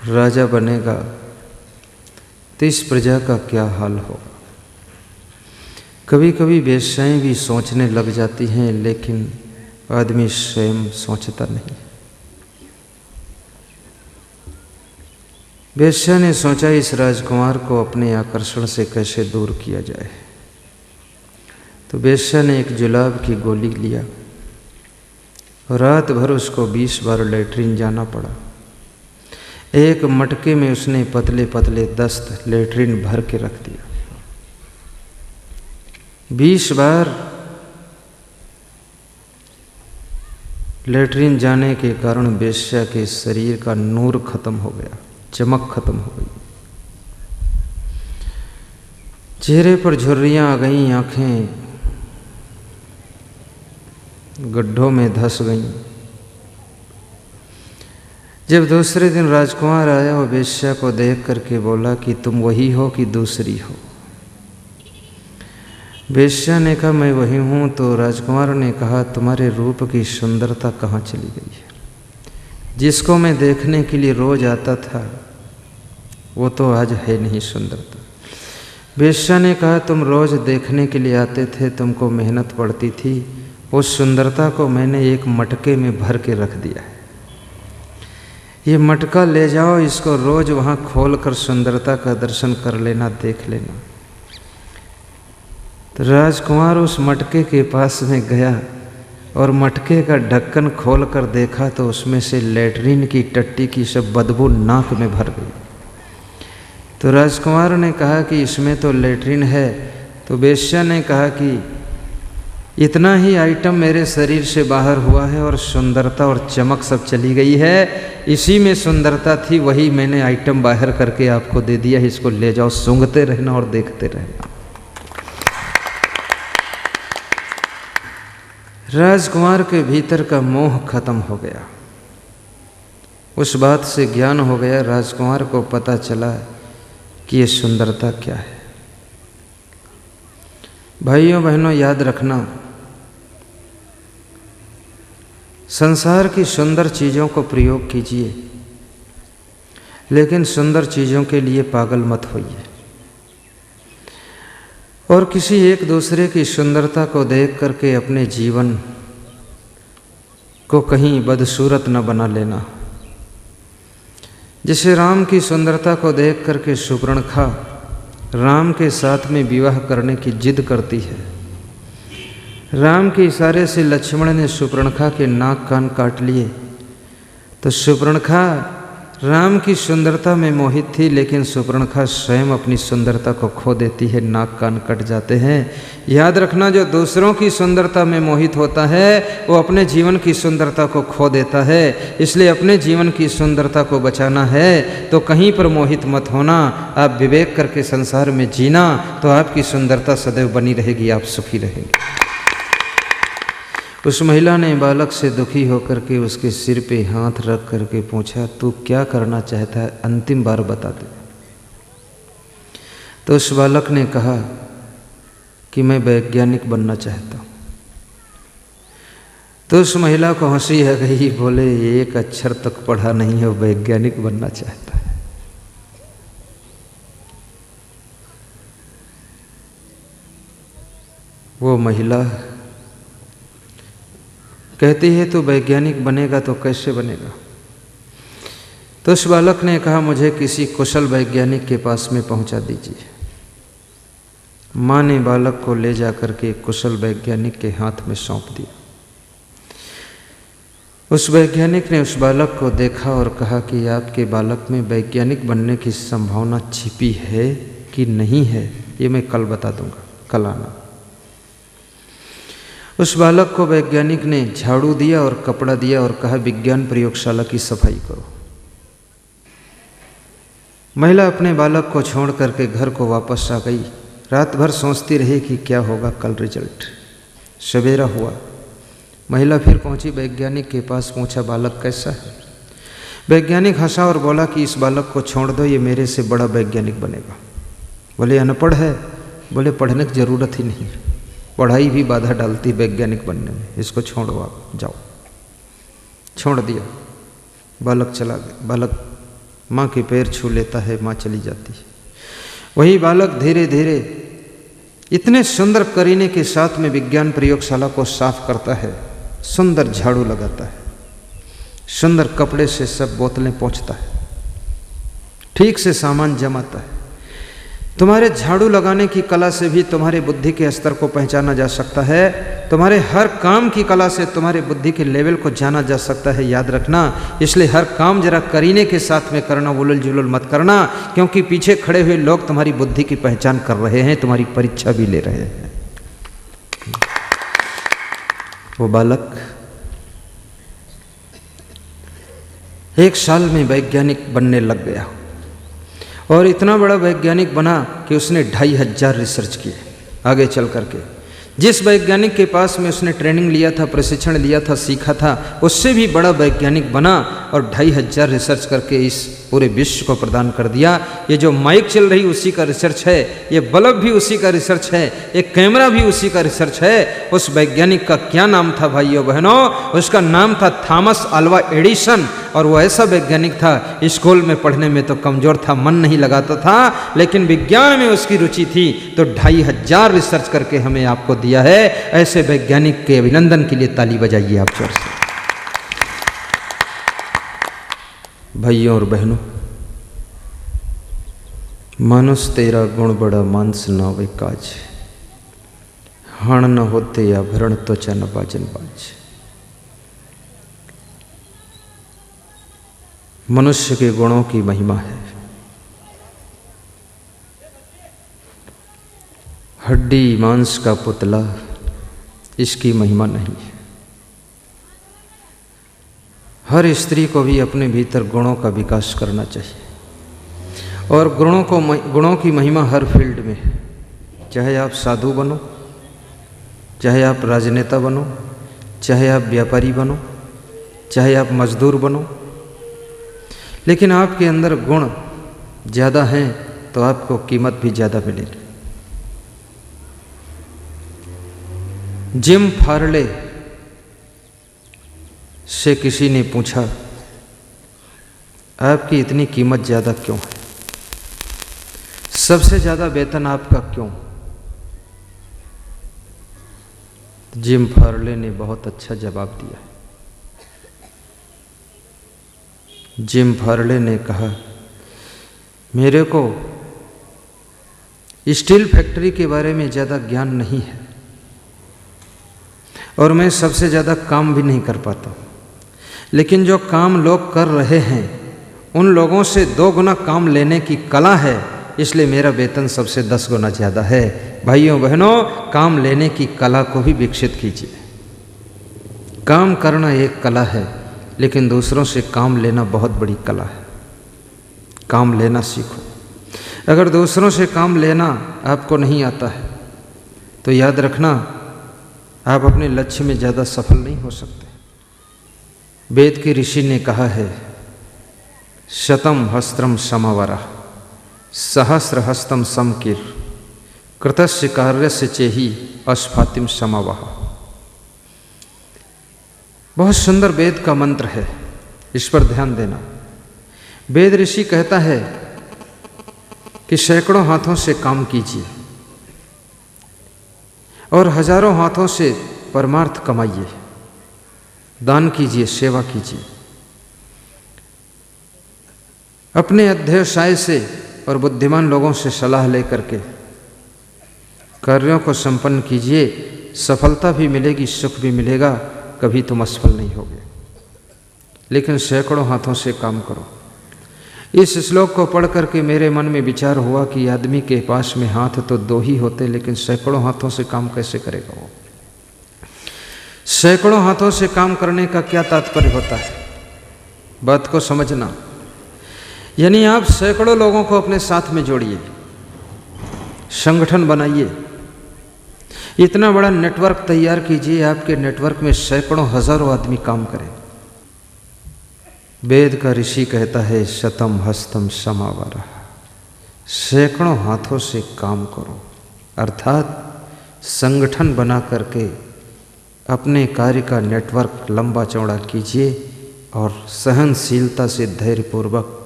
राजा बनेगा तो इस प्रजा का क्या हाल होगा। कभी कभी वेश्याएं भी सोचने लग जाती हैं, लेकिन आदमी स्वयं सोचता नहीं। वेश्या ने सोचा इस राजकुमार को अपने आकर्षण से कैसे दूर किया जाए। तो वेश्या ने एक जुलाब की गोली लिया और रात भर उसको 20 बार लैट्रिन जाना पड़ा। एक मटके में उसने पतले पतले 10 लैट्रिन भर के रख दिया। 20 बार लैट्रिन जाने के कारण वेश्या के शरीर का नूर खत्म हो गया, चमक खत्म हो गई, चेहरे पर झुर्रियां आ गईं, आंखें गड्ढों में धंस गईं। जब दूसरे दिन राजकुमार आया, वो वेश्या को देख करके बोला कि तुम वही हो कि दूसरी हो। वेश्या ने कहा मैं वही हूँ। तो राजकुमार ने कहा तुम्हारे रूप की सुंदरता कहाँ चली गई है? जिसको मैं देखने के लिए रोज आता था वो तो आज है नहीं सुंदरता। वेश्या ने कहा तुम रोज देखने के लिए आते थे, तुमको मेहनत पड़ती थी, उस सुंदरता को मैंने एक मटके में भर के रख दिया है। ये मटका ले जाओ, इसको रोज वहाँ खोल कर सुंदरता का दर्शन कर लेना, देख लेना। तो राजकुमार उस मटके के पास में गया और मटके का ढक्कन खोल कर देखा तो उसमें से लैट्रिन की टट्टी की सब बदबू नाक में भर गई। तो राजकुमार ने कहा कि इसमें तो लैट्रिन है। तो वेश्या ने कहा कि इतना ही आइटम मेरे शरीर से बाहर हुआ है और सुंदरता और चमक सब चली गई है। इसी में सुंदरता थी, वही मैंने आइटम बाहर करके आपको दे दिया। इसको ले जाओ, सूंघते रहना और देखते रहना। राजकुमार के भीतर का मोह खत्म हो गया। उस बात से ज्ञान हो गया। राजकुमार को पता चला कि ये सुंदरता क्या है। भाइयों बहनों, याद रखना, संसार की सुंदर चीज़ों को प्रयोग कीजिए, लेकिन सुंदर चीज़ों के लिए पागल मत होइए। और किसी एक दूसरे की सुंदरता को देख करके अपने जीवन को कहीं बदसूरत न बना लेना। जैसे राम की सुंदरता को देख करके शूर्पणखा राम के साथ में विवाह करने की जिद करती है। राम के इशारे से लक्ष्मण ने शूर्पणखा के नाक कान काट लिए। तो शूर्पणखा राम की सुंदरता में मोहित थी, लेकिन शूर्पणखा स्वयं अपनी सुंदरता को खो देती है, नाक कान कट जाते हैं। याद रखना, जो दूसरों की सुंदरता में मोहित होता है वो अपने जीवन की सुंदरता को खो देता है। इसलिए अपने जीवन की सुंदरता को बचाना है तो कहीं पर मोहित मत होना। आप विवेक करके संसार में जीना तो आपकी सुंदरता सदैव बनी रहेगी, आप सुखी रहेंगे। उस महिला ने बालक से दुखी होकर के उसके सिर पे हाथ रख करके पूछा, तू क्या करना चाहता है, अंतिम बार बता दे। तो उस बालक ने कहा कि मैं वैज्ञानिक बनना चाहता हूँ। तो उस महिला को हंसी आ गई, बोले एक अक्षर तक पढ़ा नहीं है, वैज्ञानिक बनना चाहता है। वो महिला कहती है तू वैज्ञानिक बनेगा तो कैसे बनेगा? तो उस बालक ने कहा मुझे किसी कुशल वैज्ञानिक के पास में पहुंचा दीजिए। माँ ने बालक को ले जाकर के कुशल वैज्ञानिक के हाथ में सौंप दिया। उस वैज्ञानिक ने उस बालक को देखा और कहा कि आपके बालक में वैज्ञानिक बनने की संभावना छिपी है कि नहीं है, ये मैं कल बता दूंगा, कल आना। उस बालक को वैज्ञानिक ने झाड़ू दिया और कपड़ा दिया और कहा विज्ञान प्रयोगशाला की सफाई करो। महिला अपने बालक को छोड़ करके घर को वापस आ गई। रात भर सोचती रही कि क्या होगा कल रिजल्ट। सवेरा हुआ, महिला फिर पहुंची वैज्ञानिक के पास, पूछा बालक कैसा है? वैज्ञानिक हंसा और बोला कि इस बालक को छोड़ दो, ये मेरे से बड़ा वैज्ञानिक बनेगा। बोले अनपढ़ है? बोले पढ़ने की ज़रूरत ही नहीं, पढ़ाई भी बाधा डालती वैज्ञानिक बनने में, इसको छोड़ो आप, जाओ। छोड़ दिया, बालक चला गया। बालक माँ के पैर छू लेता है, माँ चली जाती है। वही बालक धीरे धीरे इतने सुंदर करीने के साथ में विज्ञान प्रयोगशाला को साफ करता है, सुंदर झाड़ू लगाता है, सुंदर कपड़े से सब बोतलें पोंछता है, ठीक से सामान जमाता है। तुम्हारे झाड़ू लगाने की कला से भी तुम्हारे बुद्धि के स्तर को पहचाना जा सकता है, तुम्हारे हर काम की कला से तुम्हारे बुद्धि के लेवल को जाना जा सकता है, याद रखना। इसलिए हर काम जरा करीने के साथ में करना, उलझ जुलझुल मत करना, क्योंकि पीछे खड़े हुए लोग तुम्हारी बुद्धि की पहचान कर रहे हैं, तुम्हारी परीक्षा भी ले रहे हैं। वो बालक 1 साल में वैज्ञानिक बनने लग गया और इतना बड़ा वैज्ञानिक बना कि उसने 2500 रिसर्च किए आगे चल करके। जिस वैज्ञानिक के पास में उसने ट्रेनिंग लिया था, प्रशिक्षण लिया था, सीखा था, उससे भी बड़ा वैज्ञानिक बना और 2500 रिसर्च करके इस पूरे विश्व को प्रदान कर दिया। ये जो माइक चल रही उसी का रिसर्च है, ये बल्ब भी उसी का रिसर्च है, ये कैमरा भी उसी का रिसर्च है। उस वैज्ञानिक का क्या नाम था भाइयों बहनों? उसका नाम था थॉमस अल्वा एडिसन। और वो ऐसा वैज्ञानिक था, स्कूल में पढ़ने में तो कमज़ोर था, मन नहीं लगाता था, लेकिन विज्ञान में उसकी रुचि थी, तो 2500 रिसर्च करके हमें आपको दिया है। ऐसे वैज्ञानिक के अभिनंदन के लिए ताली बजाइए आप जोर से। भाइयों और बहनों, मानुष तेरा गुण बड़ा मानस नावे काज, हाण न होते आभरण त्वचा न बाजन बाज। मनुष्य के गुणों की महिमा है, हड्डी मांस का पुतला, इसकी महिमा नहीं है। हर स्त्री को भी अपने भीतर गुणों का विकास करना चाहिए और गुणों की महिमा हर फील्ड में है। चाहे आप साधु बनो, चाहे आप राजनेता बनो, चाहे आप व्यापारी बनो, चाहे आप मजदूर बनो, लेकिन आपके अंदर गुण ज़्यादा हैं तो आपको कीमत भी ज़्यादा मिलेगी। जिम फार्ले से किसी ने पूछा आपकी इतनी कीमत ज़्यादा क्यों है, सबसे ज़्यादा वेतन आपका क्यों? जिम फार्ले ने बहुत अच्छा जवाब दिया। जिम फार्ले ने कहा मेरे को स्टील फैक्ट्री के बारे में ज़्यादा ज्ञान नहीं है और मैं सबसे ज़्यादा काम भी नहीं कर पाता, लेकिन जो काम लोग कर रहे हैं उन लोगों से 2 गुना काम लेने की कला है, इसलिए मेरा वेतन सबसे 10 गुना ज़्यादा है। भाइयों बहनों, काम लेने की कला को भी विकसित कीजिए। काम करना एक कला है, लेकिन दूसरों से काम लेना बहुत बड़ी कला है। काम लेना सीखो। अगर दूसरों से काम लेना आपको नहीं आता है तो याद रखना आप अपने लक्ष्य में ज़्यादा सफल नहीं हो सकते। वेद के ऋषि ने कहा है शतम हस्त्रम समवरा सहस्र हस्तम समकिर कृतस्य कार्यस्य चेहि अस्फातिम समवः। बहुत सुंदर वेद का मंत्र है, इस पर ध्यान देना। वेद ऋषि कहता है कि सैकड़ों हाथों से काम कीजिए और हजारों हाथों से परमार्थ कमाइए, दान कीजिए, सेवा कीजिए। अपने अध्यवसाय से और बुद्धिमान लोगों से सलाह लेकर के कार्यों को संपन्न कीजिए। सफलता भी मिलेगी, सुख भी मिलेगा, कभी तुम असफल नहीं होगे। लेकिन सैकड़ों हाथों से काम करो। इस श्लोक को पढ़ करके मेरे मन में विचार हुआ कि आदमी के पास में हाथ तो 2 ही होते, लेकिन सैकड़ों हाथों से काम कैसे करेगा वो? सैकड़ों हाथों से काम करने का क्या तात्पर्य होता है, बात को समझना। यानी आप सैकड़ों लोगों को अपने साथ में जोड़िए, संगठन बनाइए, इतना बड़ा नेटवर्क तैयार कीजिए, आपके नेटवर्क में सैकड़ों हजारों आदमी काम करें। वेद का ऋषि कहता है शतम हस्तम समावरः, सैकड़ों हाथों से काम करो, अर्थात संगठन बना करके अपने कार्य का नेटवर्क लंबा चौड़ा कीजिए और सहनशीलता से धैर्यपूर्वक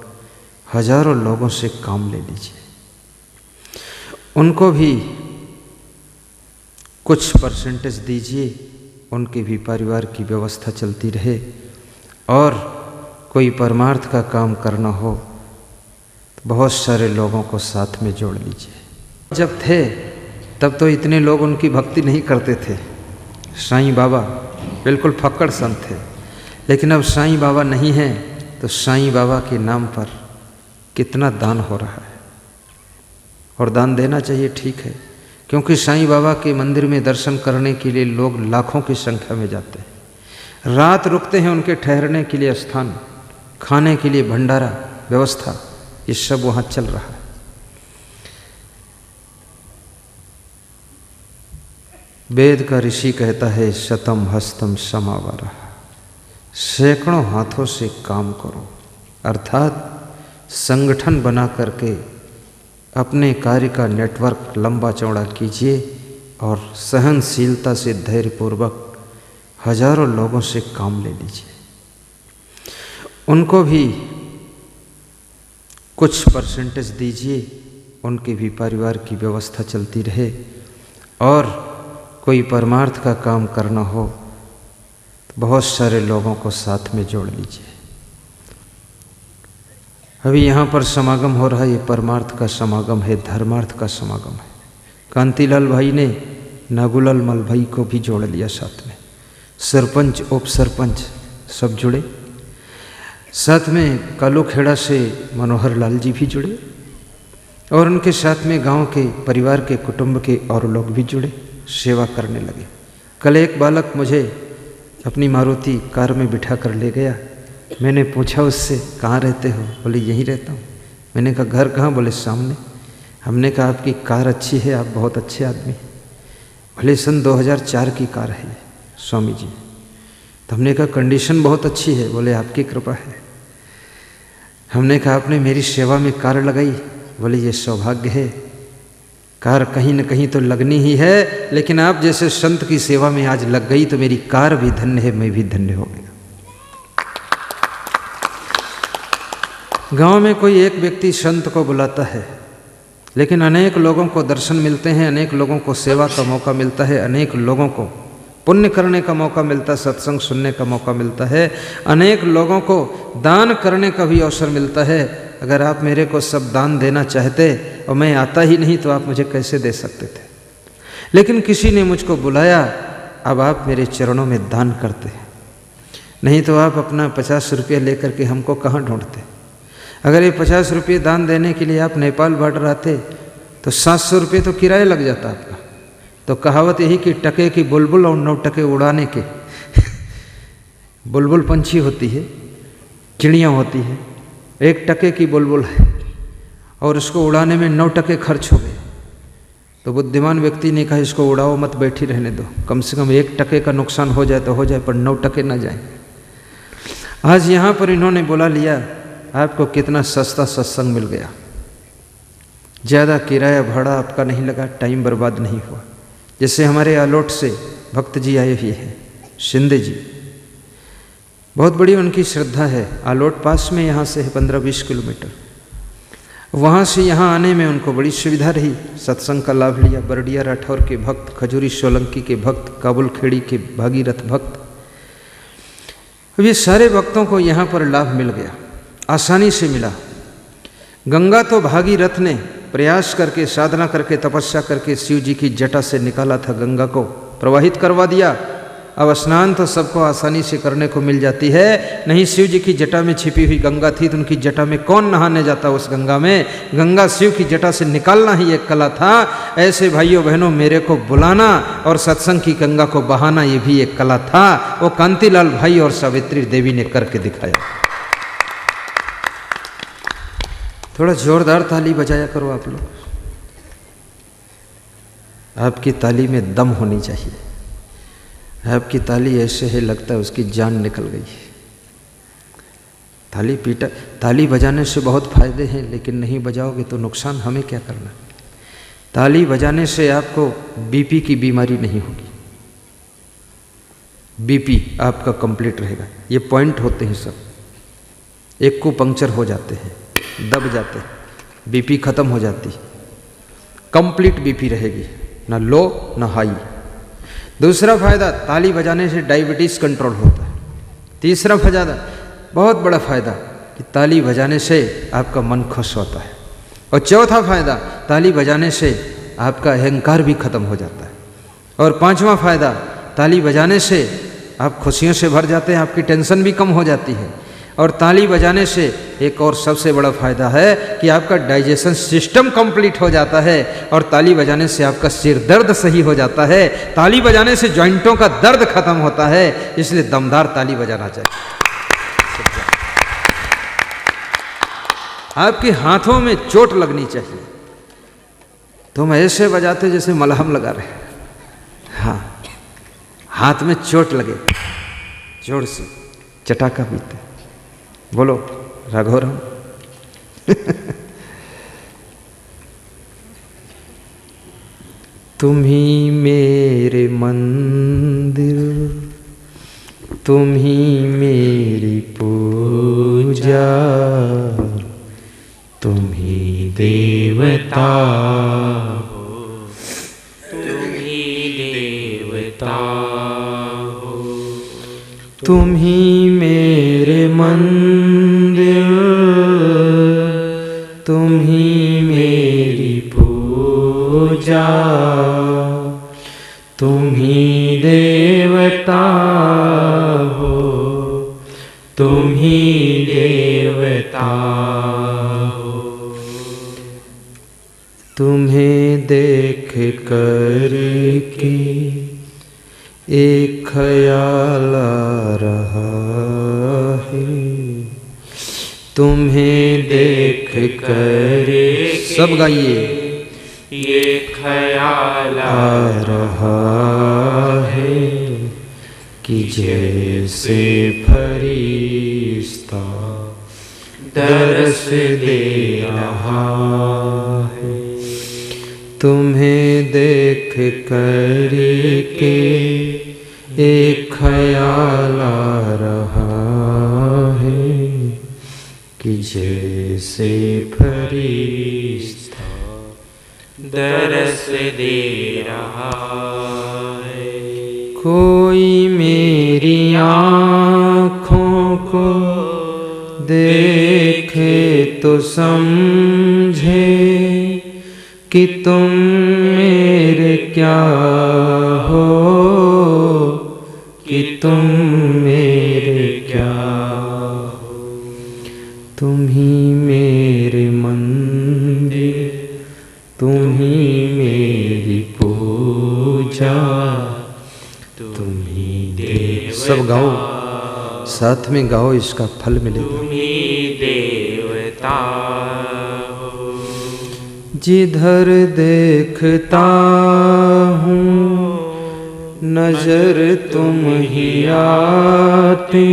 हजारों लोगों से काम ले लीजिए। उनको भी कुछ परसेंटेज दीजिए, उनके भी परिवार की व्यवस्था चलती रहे। और कोई परमार्थ का काम करना हो तो बहुत सारे लोगों को साथ में जोड़ लीजिए। जब थे तब तो इतने लोग उनकी भक्ति नहीं करते थे। साईं बाबा बिल्कुल फक्कड़ संत थे, लेकिन अब साईं बाबा नहीं हैं तो साईं बाबा के नाम पर कितना दान हो रहा है। और दान देना चाहिए, ठीक है, क्योंकि साईं बाबा के मंदिर में दर्शन करने के लिए लोग लाखों की संख्या में जाते हैं। रात रुकते हैं, उनके ठहरने के लिए स्थान, खाने के लिए भंडारा व्यवस्था, ये सब वहाँ चल रहा है। वेद का ऋषि कहता है शतम हस्तम समावरः, सैकड़ों हाथों से काम करो, अर्थात संगठन बना करके अपने कार्य का नेटवर्क लंबा चौड़ा कीजिए और सहनशीलता से धैर्यपूर्वक हजारों लोगों से काम ले लीजिए। उनको भी कुछ परसेंटेज दीजिए, उनके भी परिवार की व्यवस्था चलती रहे। और कोई परमार्थ का काम करना हो तो बहुत सारे लोगों को साथ में जोड़ लीजिए। अभी यहाँ पर समागम हो रहा है, ये परमार्थ का समागम है, धर्मार्थ का समागम है। कांतिलाल भाई ने नागूलाल मल भाई को भी जोड़ लिया साथ में, सरपंच उप सरपंच सब जुड़े, साथ में कालू खेड़ा से मनोहर लाल जी भी जुड़े और उनके साथ में गांव के परिवार के कुटुंब के और लोग भी जुड़े, सेवा करने लगे। कल एक बालक मुझे अपनी मारुति कार में बिठा कर ले गया। मैंने पूछा उससे, कहाँ रहते हो? बोले यहीं रहता हूँ। मैंने कहा घर कहाँ? बोले सामने। हमने कहा आपकी कार अच्छी है, आप बहुत अच्छे आदमी। भले सन 2004 की कार है स्वामी जी। तो हमने कहा कंडीशन बहुत अच्छी है। बोले आपकी कृपा है। हमने कहा आपने मेरी सेवा में कार लगाई? बोले ये सौभाग्य है, कार कहीं न कहीं तो लगनी ही है, लेकिन आप जैसे संत की सेवा में आज लग गई तो मेरी कार भी धन्य है, मैं भी धन्य हो गया। गांव में कोई एक व्यक्ति संत को बुलाता है, लेकिन अनेक लोगों को दर्शन मिलते हैं, अनेक लोगों को सेवा का मौका मिलता है, अनेक लोगों को पुण्य करने का मौका मिलता है, सत्संग सुनने का मौका मिलता है, अनेक लोगों को दान करने का भी अवसर मिलता है। अगर आप मेरे को सब दान देना चाहते और मैं आता ही नहीं तो आप मुझे कैसे दे सकते थे? लेकिन किसी ने मुझको बुलाया, अब आप मेरे चरणों में दान करते हैं, नहीं तो आप अपना 50 रुपये लेकर के हमको कहाँ ढूंढते। अगर ये 50 रुपये दान देने के लिए आप नेपाल बॉर्डर आते तो 700 रुपये तो किराया लग जाता आपका। तो कहावत यही कि टके की बुलबुल और 9 टके उड़ाने के। बुलबुल पंछी होती है, चिड़ियाँ होती है, 1 टके की बुलबुल है और उसको उड़ाने में 9 टके खर्च हो गए। तो बुद्धिमान व्यक्ति ने कहा इसको उड़ाओ मत, बैठी रहने दो, कम से कम 1 टके का नुकसान हो जाए तो हो जाए, पर 9 टके ना जाए। आज यहाँ पर इन्होंने बुला लिया, आपको कितना सस्ता सत्संग मिल गया, ज़्यादा किराया भाड़ा आपका नहीं लगा, टाइम बर्बाद नहीं हुआ। जैसे हमारे आलोट से भक्त जी आए हुए हैं, शिंदे जी, बहुत बड़ी उनकी श्रद्धा है। आलोट पास में यहाँ से है 15-20 किलोमीटर। वहाँ से यहाँ आने में उनको बड़ी सुविधा रही। सत्संग का लाभ लिया। बरडिया राठौर के भक्त, खजूरी सोलंकी के भक्त, काबुल खेड़ी के भागीरथ भक्त, ये सारे भक्तों को यहाँ पर लाभ मिल गया, आसानी से मिला। गंगा तो भागीरथ ने प्रयास करके, साधना करके, तपस्या करके शिव जी की जटा से निकाला था, गंगा को प्रवाहित करवा दिया। अब स्नान तो सबको आसानी से करने को मिल जाती है। नहीं, शिव जी की जटा में छिपी हुई गंगा थी तो उनकी जटा में कौन नहाने जाता उस गंगा में। गंगा शिव की जटा से निकालना ही एक कला था। ऐसे भाइयों बहनों, मेरे को बुलाना और सत्संग की गंगा को बहाना, ये भी एक कला था। वो कांतिलाल भाई और सावित्री देवी ने करके दिखाया। थोड़ा जोरदार ताली बजाया करो आप लोग। आपकी ताली में दम होनी चाहिए। आपकी ताली ऐसे है लगता है उसकी जान निकल गई। ताली बजाने से बहुत फायदे हैं, लेकिन नहीं बजाओगे तो नुकसान हमें क्या करना। ताली बजाने से आपको बीपी की बीमारी नहीं होगी। बीपी आपका कंप्लीट रहेगा। ये पॉइंट होते हैं सब, एक को पंक्चर हो जाते हैं, दब जाते हैं, बीपी खत्म हो जाती, कंप्लीट बीपी रहेगी, ना लो ना हाई। दूसरा फायदा, ताली बजाने से डायबिटीज़ कंट्रोल होता है। तीसरा फायदा, बहुत बड़ा फायदा, कि ताली बजाने से आपका मन खुश होता है। और चौथा फायदा, ताली बजाने से आपका अहंकार भी खत्म हो जाता है। और पांचवा फायदा, ताली बजाने से आप खुशियों से भर जाते हैं, आपकी टेंशन भी कम हो जाती है। और ताली बजाने से एक और सबसे बड़ा फायदा है कि आपका डाइजेशन सिस्टम कंप्लीट हो जाता है। और ताली बजाने से आपका सिर दर्द सही हो जाता है। ताली बजाने से जॉइंटों का दर्द खत्म होता है। इसलिए दमदार ताली बजाना चाहिए। आपके हाथों में चोट लगनी चाहिए। तुम ऐसे बजाते जैसे मलहम लगा रहे। हाँ, हाथ में चोट लगे, जोर से चटाका बीते। बोलो राघवराम। तुम ही मेरे मंदिर, तुम ही मेरी पूजा, तुम ही देवता हो, तुम ही देवता हो। तुम ही मेरे मंदिर, तुम ही मेरी पूजा, तुम ही देवता हो, तुम ही देवता हो। तुम्हें देख कर के एक ख्याल आ रहा है, तुम्हें देख कर, सब गाइए, ये ख्याल आ रहा है कि जैसे फरिश्ता दरस दे रहा है। तुम्हें देख कर के एक ख्याल आ रहा है कि जैसे फरिश्ता दरस दे रहा है। कोई मेरी आँखों को देखे तो समझे कि तुम मेरे क्या हो, कि तुम मेरे क्या हो। तुम ही मेरे मंदिर, तुम ही मेरी पूजा, तुम ही देवता। सब गाओ, साथ में गाओ, इसका फल मिलेगा। तुम ही देवता हो। जिधर देखता हूँ नजर तुम ही आते,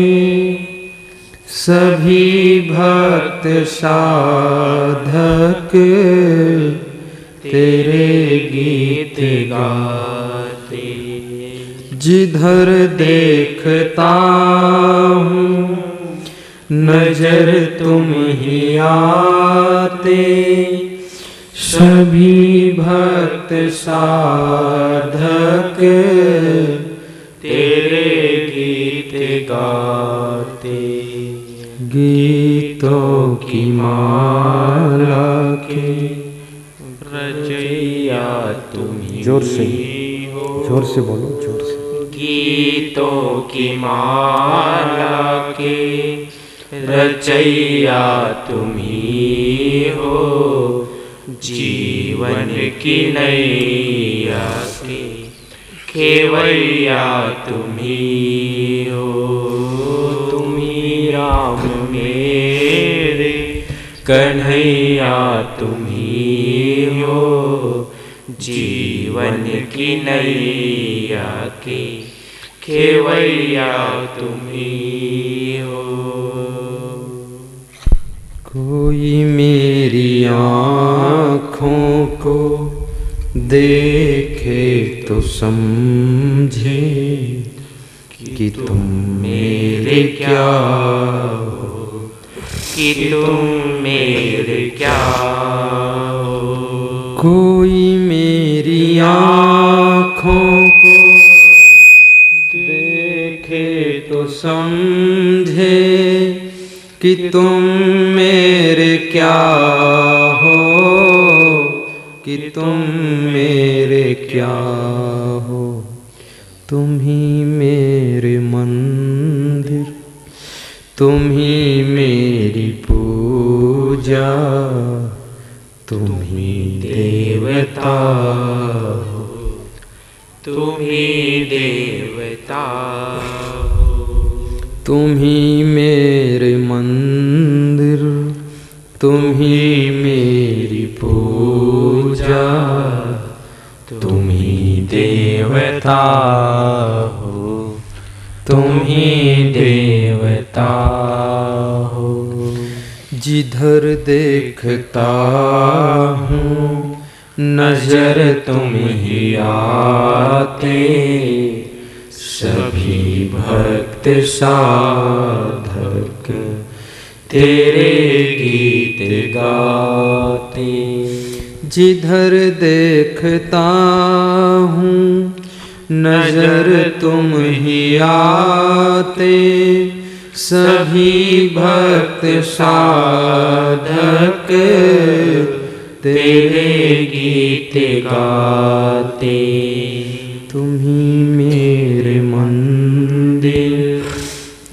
सभी भक्त साधक तेरे गीत गाते। जिधर देखता हूँ नजर तुम ही आते, सभी भक्त साधक तेरे गीत गाते। गीतों की माला के रचैया तुम ही जोर से हो। जोर से बोलो, जोर से। गीतों की माला के रचैया तुम ही हो। जीवन की नैया के खेवैया तुम ही हो। तुम ही राम मेरे कन्हैया तुम ही हो। जीवन की नैया के खेवैया तुम ही हो। कोई मेरी आँखों को देखे तो समझे कि तुम मेरे क्या हो, कि तुम मेरे क्या हो। कोई मेरी आँखों को देखे तो समझे कि तुम मेरे क्या हो, कि तुम मेरे क्या हो। तुम ही मेरे मंदिर, तुम ही मेरी पूजा, तुम ही देवता हो, तुम ही देवता हो। तुम ही मेरे मंदिर, तुम ही मेरी पूजा, तुम ही देवता हो, तुम ही देवता हो। जिधर देखता हूँ नजर तुम ही आते, सभी भक्त साधक तेरे गीत गाते। जिधर देखता हूँ नजर तुम ही आते, सभी भक्त साधक तेरे गीत गाते। तुम ही मेरे मंदिर,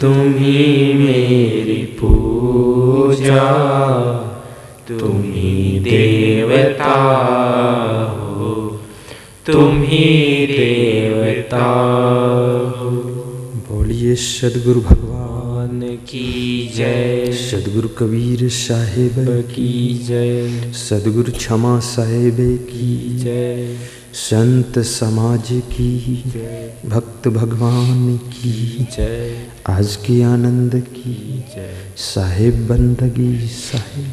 तुम ही मेरी पूजा, तुम ही देवता हो, तुम ही देवता हो। बोलिए सद्गुरु भगवान की जय। सद्गुरु कबीर साहिब की जय। सद्गुरु क्षमा साहिब की जय। संत समाज की जय। भक्त भगवान की जय। आज की आनंद की जय। साहिब बंदगी साहिब।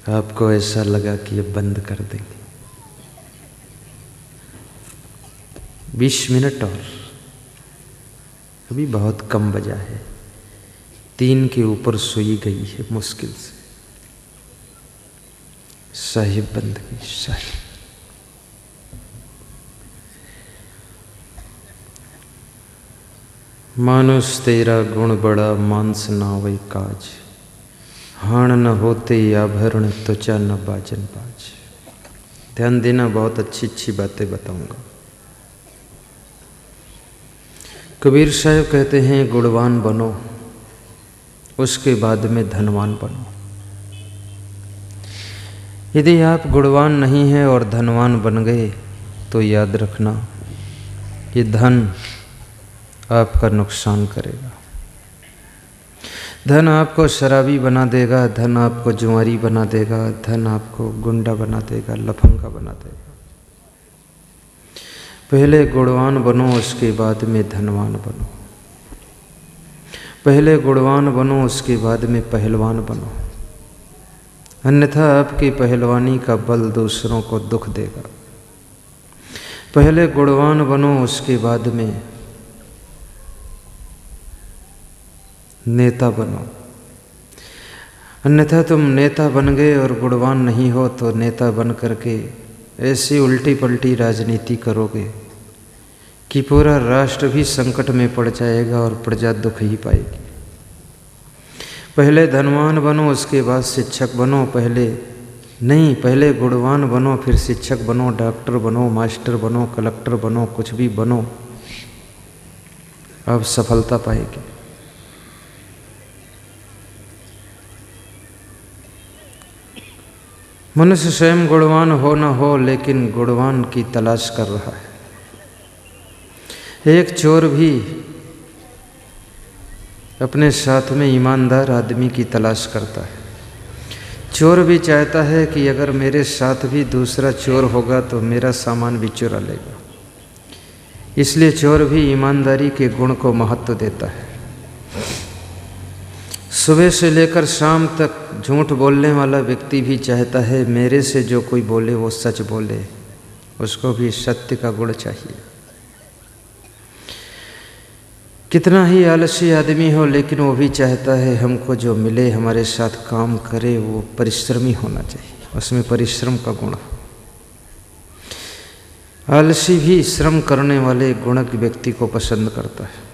आपको ऐसा लगा कि ये बंद कर देंगे 20 मिनट और, अभी बहुत कम बजा है, 3 के ऊपर सोई गई है मुश्किल से। साहिब बंदगी साहिब। मानुष तेरा गुण बड़ा मांस ना वही काज, हाण न होते आभरण त्वचा न बाजन बाज। ध्यान देना, बहुत अच्छी अच्छी बातें बताऊंगा। कबीर साहब कहते हैं गुणवान बनो, उसके बाद में धनवान बनो। यदि आप गुणवान नहीं हैं और धनवान बन गए तो याद रखना ये धन आपका नुकसान करेगा। धन आपको शराबी बना देगा, धन आपको जुआरी बना देगा, धन आपको गुंडा बना देगा, लफंगा बना देगा। पहले गुणवान बनो, उसके बाद में धनवान बनो। पहले गुणवान बनो, उसके बाद में पहलवान बनो, अन्यथा आपकी पहलवानी का बल दूसरों को दुख देगा। पहले गुणवान बनो, उसके बाद में नेता बनो। अन्यथा तुम नेता बन गए और गुणवान नहीं हो तो नेता बन करके ऐसी उल्टी पलटी राजनीति करोगे कि पूरा राष्ट्र भी संकट में पड़ जाएगा और प्रजा दुख ही पाएगी। पहले धनवान बनो, उसके बाद शिक्षक बनो। पहले गुणवान बनो, फिर शिक्षक बनो, डॉक्टर बनो, मास्टर बनो, कलेक्टर बनो, कुछ भी बनो, अब सफलता पाएगी। मनुष्य स्वयं गुणवान हो न हो, लेकिन गुणवान की तलाश कर रहा है। एक चोर भी अपने साथ में ईमानदार आदमी की तलाश करता है। चोर भी चाहता है कि अगर मेरे साथ भी दूसरा चोर होगा तो मेरा सामान भी चुरा लेगा। इसलिए चोर भी ईमानदारी के गुण को महत्व देता है। सुबह से लेकर शाम तक झूठ बोलने वाला व्यक्ति भी चाहता है मेरे से जो कोई बोले वो सच बोले, उसको भी सत्य का गुण चाहिए। कितना ही आलसी आदमी हो, लेकिन वो भी चाहता है हमको जो मिले, हमारे साथ काम करे, वो परिश्रमी होना चाहिए, उसमें परिश्रम का गुण। आलसी भी श्रम करने वाले गुणक व्यक्ति को पसंद करता है।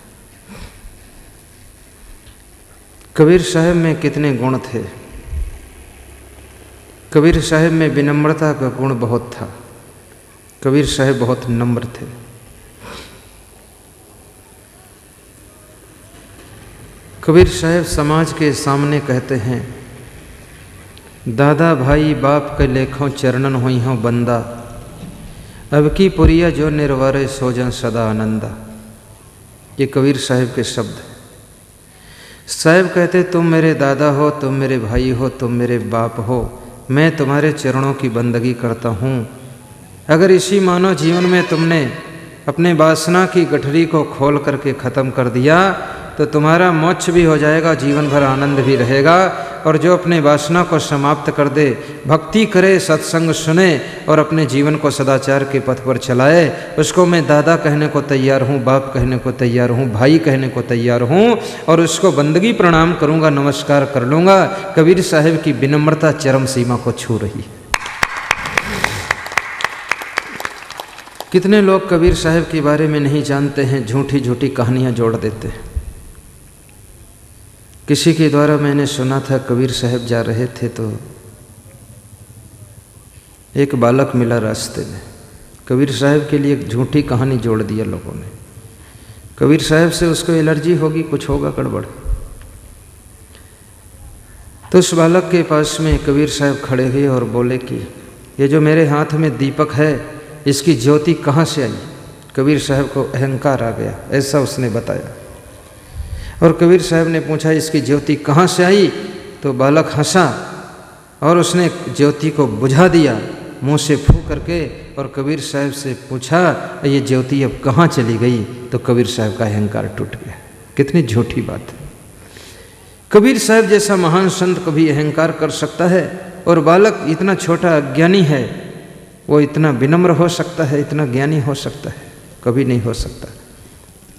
कबीर साहब में कितने गुण थे। कबीर साहब में विनम्रता का गुण बहुत था। कबीर साहब बहुत नम्र थे। कबीर साहब समाज के सामने कहते हैं, दादा भाई बाप के लेखों चरणन हुई हों बंदा, अब की पुरिया जो निर्वारे सोजन सदा आनंदा। ये कबीर साहब के शब्द हैं। साहब कहते तुम मेरे दादा हो, तुम मेरे भाई हो, तुम मेरे बाप हो, मैं तुम्हारे चरणों की बंदगी करता हूँ। अगर इसी मानव जीवन में तुमने अपने वासना की गठरी को खोल करके ख़त्म कर दिया तो तुम्हारा मोक्ष भी हो जाएगा, जीवन भर आनंद भी रहेगा। और जो अपने वासना को समाप्त कर दे, भक्ति करे, सत्संग सुने और अपने जीवन को सदाचार के पथ पर चलाए, उसको मैं दादा कहने को तैयार हूँ, बाप कहने को तैयार हूँ, भाई कहने को तैयार हूँ और उसको बंदगी प्रणाम करूँगा, नमस्कार कर लूँगा। कबीर साहब की विनम्रता चरम सीमा को छू रही है। कितने लोग कबीर साहब के बारे में नहीं जानते हैं, झूठी झूठी कहानियाँ जोड़ देते हैं। किसी के द्वारा मैंने सुना था, कबीर साहब जा रहे थे तो एक बालक मिला रास्ते में। कबीर साहब के लिए एक झूठी कहानी जोड़ दिया लोगों ने। कबीर साहब से उसको एलर्जी होगी, कुछ होगा गड़बड़। तो उस बालक के पास में कबीर साहब खड़े हुए और बोले कि ये जो मेरे हाथ में दीपक है, इसकी ज्योति कहाँ से आई। कबीर साहब को अहंकार आ गया, ऐसा उसने बताया। और कबीर साहब ने पूछा इसकी ज्योति कहाँ से आई, तो बालक हंसा और उसने ज्योति को बुझा दिया मुंह से फूंक करके। और कबीर साहब से पूछा ये ज्योति अब कहाँ चली गई, तो कबीर साहब का अहंकार टूट गया। कितनी झूठी बात है। कबीर साहब जैसा महान संत कभी अहंकार कर सकता है, और बालक इतना छोटा अज्ञानी है, वो इतना विनम्र हो सकता है, इतना ज्ञानी हो सकता है? कभी नहीं हो सकता।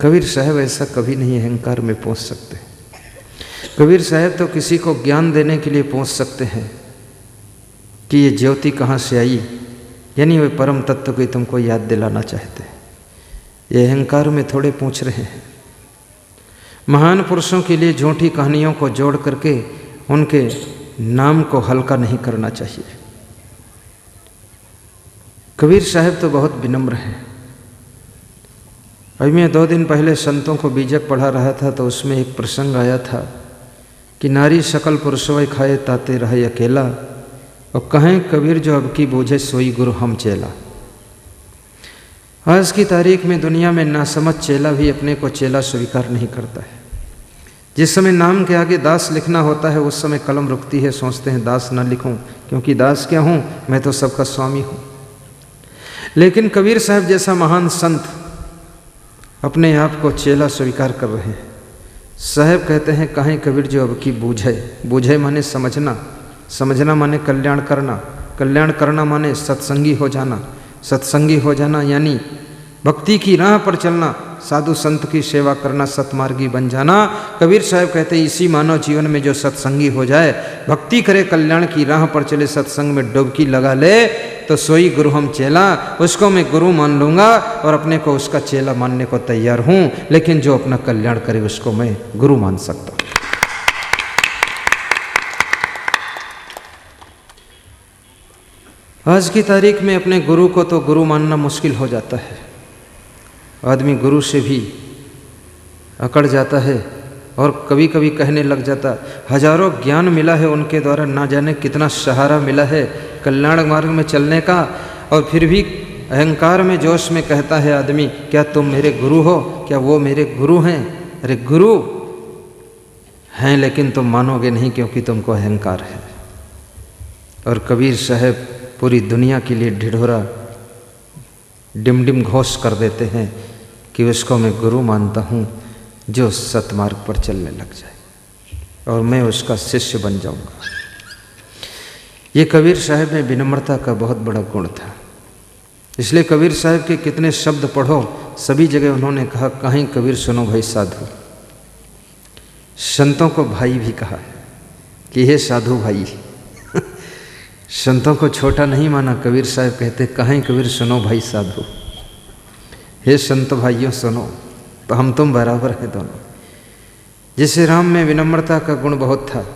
कबीर साहब ऐसा कभी नहीं अहंकार में पहुंच सकते। कबीर साहब तो किसी को ज्ञान देने के लिए पहुंच सकते हैं कि ये ज्योति कहाँ से आई, यानी वे परम तत्व को तुमको याद दिलाना चाहते हैं। ये अहंकार में थोड़े पूछ रहे हैं। महान पुरुषों के लिए झूठी कहानियों को जोड़ करके उनके नाम को हल्का नहीं करना चाहिए। कबीर साहब तो बहुत विनम्र हैं। अभी मैं 2 दिन पहले संतों को बीजक पढ़ा रहा था, तो उसमें एक प्रसंग आया था कि नारी सकल पुरुषों खाए ताते रहे अकेला, और कहें कबीर जो अब की बूझे सोई गुरु हम चेला। आज की तारीख में दुनिया में नासमझ चेला भी अपने को चेला स्वीकार नहीं करता है। जिस समय नाम के आगे दास लिखना होता है उस समय कलम रुकती है, सोचते हैं दास न लिखूं, क्योंकि दास क्या हूँ, मैं तो सबका स्वामी हूँ। लेकिन कबीर साहब जैसा महान संत अपने आप को चेला स्वीकार कर रहे हैं। साहब कहते हैं कहें कबीर जो अब की बूझे, बूझे माने समझना, समझना माने कल्याण करना, कल्याण करना माने सत्संगी हो जाना, सत्संगी हो जाना यानी भक्ति की राह पर चलना, साधु संत की सेवा करना, सतमार्गी बन जाना। कबीर साहब कहते हैं इसी मानव जीवन में जो सत्संगी हो जाए, भक्ति करे, कल्याण की राह पर चले, सत्संग में डुबकी लगा ले, तो सोई गुरु हम चेला, उसको मैं गुरु मान लूँगा और अपने को उसका चेला मानने को तैयार हूँ, लेकिन जो अपना कल्याण करे उसको मैं गुरु मान सकता हूँ। आज की तारीख में अपने गुरु को तो गुरु मानना मुश्किल हो जाता है। आदमी गुरु से भी अकड़ जाता है और कभी कभी कहने लग जाता, हजारों ज्ञान मिला है उनके द्वारा, ना जाने कितना सहारा मिला है कल्याण मार्ग में चलने का, और फिर भी अहंकार में जोश में कहता है आदमी, क्या तुम मेरे गुरु हो, क्या वो मेरे गुरु हैं? अरे गुरु हैं लेकिन तुम मानोगे नहीं क्योंकि तुमको अहंकार है। और कबीर साहब पूरी दुनिया के लिए ढिढोरा डिमडिम घोष कर देते हैं कि उसको मैं गुरु मानता हूँ जो सतमार्ग पर चलने लग जाए और मैं उसका शिष्य बन जाऊँगा। ये कबीर साहब में विनम्रता का बहुत बड़ा गुण था। इसलिए कबीर साहब के कितने शब्द पढ़ो, सभी जगह उन्होंने कहा, कहीं कबीर सुनो भाई साधु। संतों को भाई भी कहा है कि हे साधु भाई। संतों को छोटा नहीं माना। कबीर साहब कहते, कहीं कबीर सुनो भाई साधु, हे संत भाइयों सुनो, तो हम तुम बराबर हैं दोनों। जैसे राम में विनम्रता का गुण बहुत था,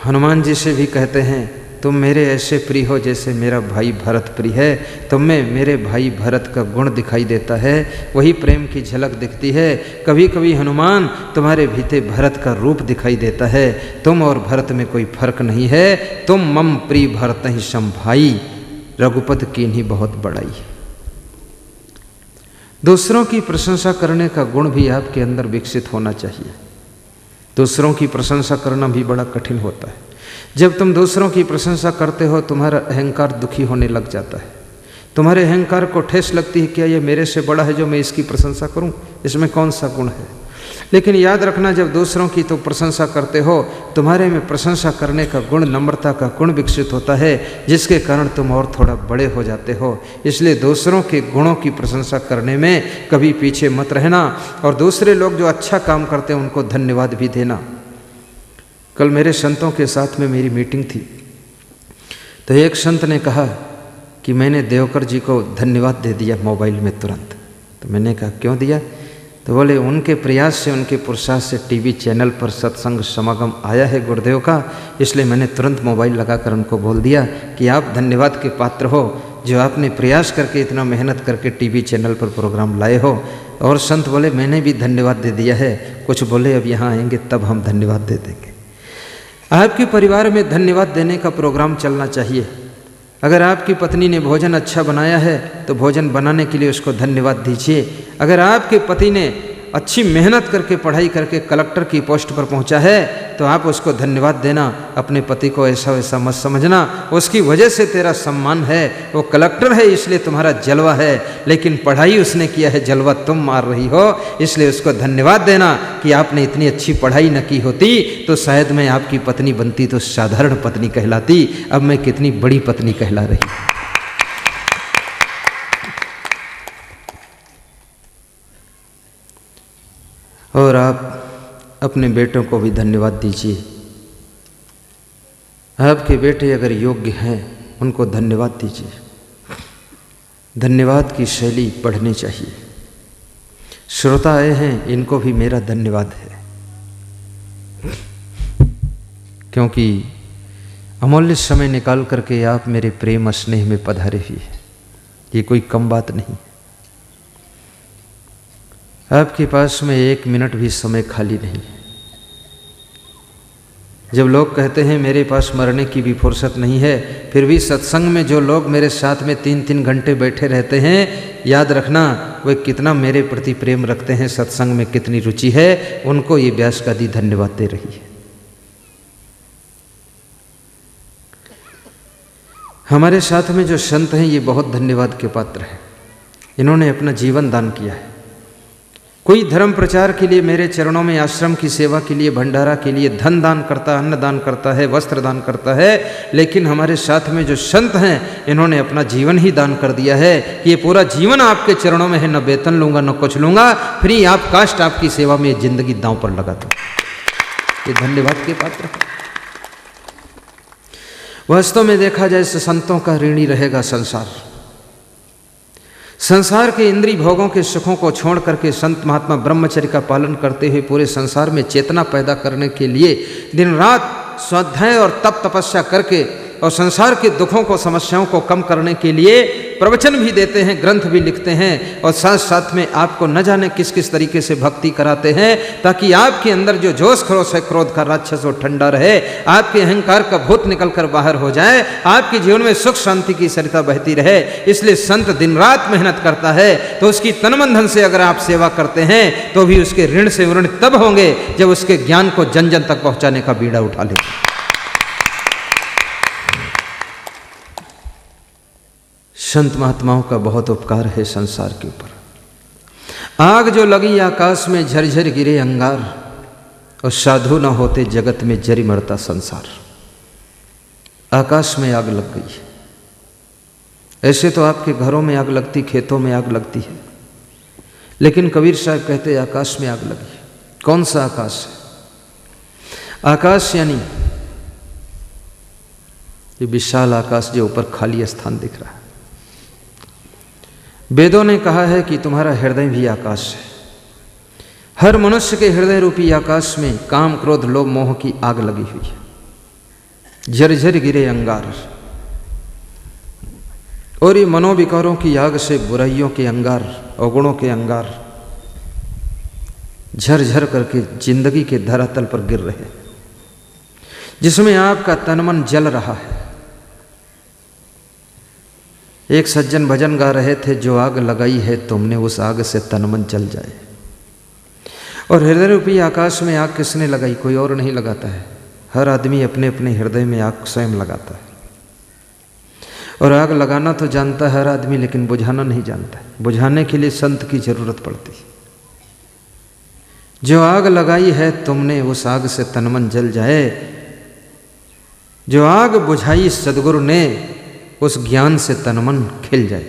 हनुमान जी से भी कहते हैं, तुम मेरे ऐसे प्रिय हो जैसे मेरा भाई भरत प्रिय है। तुम में मेरे भाई भरत का गुण दिखाई देता है, वही प्रेम की झलक दिखती है। कभी कभी हनुमान तुम्हारे भीतर भरत का रूप दिखाई देता है। तुम और भरत में कोई फर्क नहीं है। तुम मम प्रिय भरत ही सम भाई, रघुपति की ही बहुत बड़ाई है। दूसरों की प्रशंसा करने का गुण भी आपके अंदर विकसित होना चाहिए। दूसरों की प्रशंसा करना भी बड़ा कठिन होता है। जब तुम दूसरों की प्रशंसा करते हो, तुम्हारा अहंकार दुखी होने लग जाता है। तुम्हारे अहंकार को ठेस लगती है, क्या ये मेरे से बड़ा है जो मैं इसकी प्रशंसा करूं? इसमें कौन सा गुण है? लेकिन याद रखना, जब दूसरों की तो प्रशंसा करते हो, तुम्हारे में प्रशंसा करने का गुण, नम्रता का गुण विकसित होता है, जिसके कारण तुम और थोड़ा बड़े हो जाते हो। इसलिए दूसरों के गुणों की प्रशंसा करने में कभी पीछे मत रहना, और दूसरे लोग जो अच्छा काम करते हैं उनको धन्यवाद भी देना। कल मेरे संतों के साथ में मेरी मीटिंग थी, तो एक संत ने कहा कि मैंने देवकर जी को धन्यवाद दे दिया मोबाइल में तुरंत। तो मैंने कहा क्यों दिया? तो बोले उनके प्रयास से, उनके पुरुषार्थ से टीवी चैनल पर सत्संग समागम आया है गुरुदेव का, इसलिए मैंने तुरंत मोबाइल लगाकर उनको बोल दिया कि आप धन्यवाद के पात्र हो, जो आपने प्रयास करके इतना मेहनत करके टीवी चैनल पर प्रोग्राम लाए हो। और संत बोले मैंने भी धन्यवाद दे दिया है। कुछ बोले अब यहाँ आएंगे तब हम धन्यवाद दे देंगे। आपके परिवार में धन्यवाद देने का प्रोग्राम चलना चाहिए। अगर आपकी पत्नी ने भोजन अच्छा बनाया है तो भोजन बनाने के लिए उसको धन्यवाद दीजिए। अगर आपके पति ने अच्छी मेहनत करके पढ़ाई करके कलेक्टर की पोस्ट पर पहुंचा है तो आप उसको धन्यवाद देना। अपने पति को ऐसा वैसा मत समझना, उसकी वजह से तेरा सम्मान है। वो कलेक्टर है इसलिए तुम्हारा जलवा है, लेकिन पढ़ाई उसने किया है, जलवा तुम मार रही हो। इसलिए उसको धन्यवाद देना कि आपने इतनी अच्छी पढ़ाई न की होती तो शायद मैं आपकी पत्नी बनती तो साधारण पत्नी कहलाती, अब मैं कितनी बड़ी पत्नी कहला रही। और आप अपने बेटों को भी धन्यवाद दीजिए। आपके बेटे अगर योग्य हैं उनको धन्यवाद दीजिए। धन्यवाद की शैली पढ़नी चाहिए। श्रोता आए हैं, इनको भी मेरा धन्यवाद है, क्योंकि अमूल्य समय निकाल करके आप मेरे प्रेम स्नेह में पधारे हुए हैं। ये कोई कम बात नहीं। आपके पास में 1 मिनट भी समय खाली नहीं है। जब लोग कहते हैं मेरे पास मरने की भी फुर्सत नहीं है, फिर भी सत्संग में जो लोग मेरे साथ में 3-3 घंटे बैठे रहते हैं, याद रखना वे कितना मेरे प्रति प्रेम रखते हैं, सत्संग में कितनी रुचि है, उनको ये व्यास गादी धन्यवाद दे रही है। हमारे साथ में जो संत हैं ये बहुत धन्यवाद के पात्र हैं। इन्होंने अपना जीवन दान किया है। कोई धर्म प्रचार के लिए मेरे चरणों में, आश्रम की सेवा के लिए, भंडारा के लिए धन दान करता, अन्न दान करता है, वस्त्र दान करता है, लेकिन हमारे साथ में जो संत हैं इन्होंने अपना जीवन ही दान कर दिया है कि ये पूरा जीवन आपके चरणों में है, न वेतन लूंगा न कुछ लूंगा, फ्री आप कास्ट आपकी सेवा में जिंदगी दांव पर लगा दूं। ये धन्यवाद के पात्र है। वास्तव में देखा जाए तो संतों का ऋणी रहेगा संसार। संसार के इंद्रिय भोगों के सुखों को छोड़ करके संत महात्मा ब्रह्मचर्य का पालन करते हुए पूरे संसार में चेतना पैदा करने के लिए दिन रात स्वाध्याय और तप तपस्या करके और संसार के दुखों को, समस्याओं को कम करने के लिए प्रवचन भी देते हैं, ग्रंथ भी लिखते हैं और साथ साथ में आपको न जाने किस किस तरीके से भक्ति कराते हैं ताकि आपके अंदर जो जोश खरोश है, क्रोध का राक्षस वो ठंडा रहे, आपके अहंकार का भूत निकल कर बाहर हो जाए, आपके जीवन में सुख शांति की सरिता बहती रहे। इसलिए संत दिन रात मेहनत करता है, तो उसकी तन मन धन से अगर आप सेवा करते हैं तो भी उसके ऋण से ऋण तब होंगे जब उसके ज्ञान को जन जन तक पहुंचाने का बीड़ा उठा ले। संत महात्माओं का बहुत उपकार है संसार के ऊपर। आग जो लगी आकाश में झरझर गिरे अंगार, और साधु न होते जगत में जरी मरता संसार। आकाश में आग लग गई। ऐसे तो आपके घरों में आग लगती, खेतों में आग लगती है, लेकिन कबीर साहब कहते आकाश में आग लगी। कौन सा आकाश है? आकाश यानी ये विशाल आकाश जो ऊपर खाली स्थान दिख रहा है। वेदों ने कहा है कि तुम्हारा हृदय भी आकाश है। हर मनुष्य के हृदय रूपी आकाश में काम, क्रोध, लोभ, मोह की आग लगी हुई है। झरझर गिरे अंगार, और ये मनोविकारों की आग से बुराइयों के अंगार, अवगुणों के अंगार झरझर करके जिंदगी के धरातल पर गिर रहे, जिसमें आपका तन मन जल रहा है। एक सज्जन भजन गा रहे थे, जो आग लगाई है तुमने उस आग से तन मन जल जाए। और हृदय रूपी आकाश में आग किसने लगाई? कोई और नहीं लगाता है। हर आदमी अपने अपने हृदय में आग स्वयं लगाता है। और आग लगाना तो जानता है हर आदमी, लेकिन बुझाना नहीं जानता है। बुझाने के लिए संत की जरूरत पड़ती है। जो आग लगाई है तुमने उस आग से तन मन जल जाए। जो आग बुझाई सदगुरु ने उस ज्ञान से तन मन खिल जाए।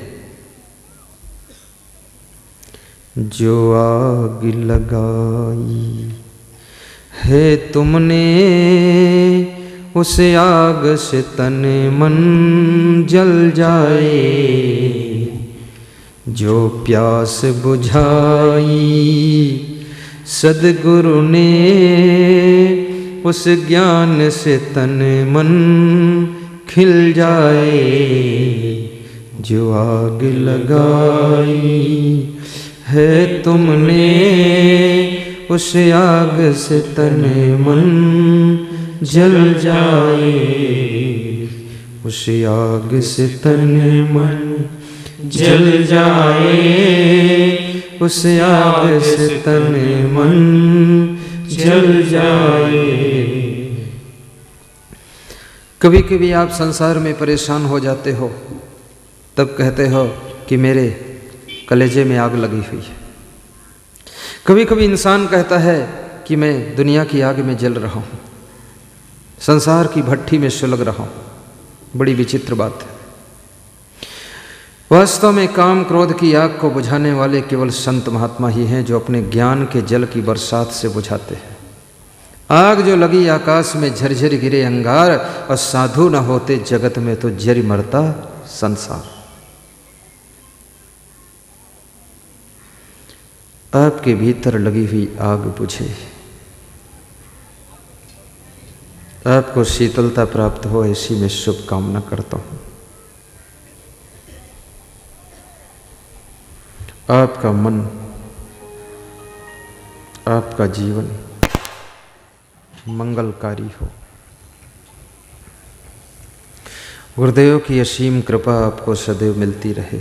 जो आग लगाई है तुमने उस आग से तन मन जल जाए। जो प्यास बुझाई सदगुरु ने उस ज्ञान से तन मन खिल जाए। जो आग लगाई है तुमने उस आग से तन मन जल जाए। उस आग से तन मन जल जाए। उस आग से तन मन जल जाए। कभी कभी आप संसार में परेशान हो जाते हो, तब कहते हो कि मेरे कलेजे में आग लगी हुई है। कभी कभी इंसान कहता है कि मैं दुनिया की आग में जल रहा हूँ, संसार की भट्ठी में सुलग रहा हूँ। बड़ी विचित्र बात है। वास्तव में काम क्रोध की आग को बुझाने वाले केवल संत महात्मा ही हैं, जो अपने ज्ञान के जल की बरसात से बुझाते हैं। आग जो लगी आकाश में झरझर गिरे अंगार, और साधु न होते जगत में तो जरी मरता संसार। आपके भीतर लगी हुई आग बुझे, आपको शीतलता प्राप्त हो, ऐसी मैं शुभकामना करता हूं। आपका मन, आपका जीवन मंगलकारी हो। गुरुदेव की असीम कृपा आपको सदैव मिलती रहे।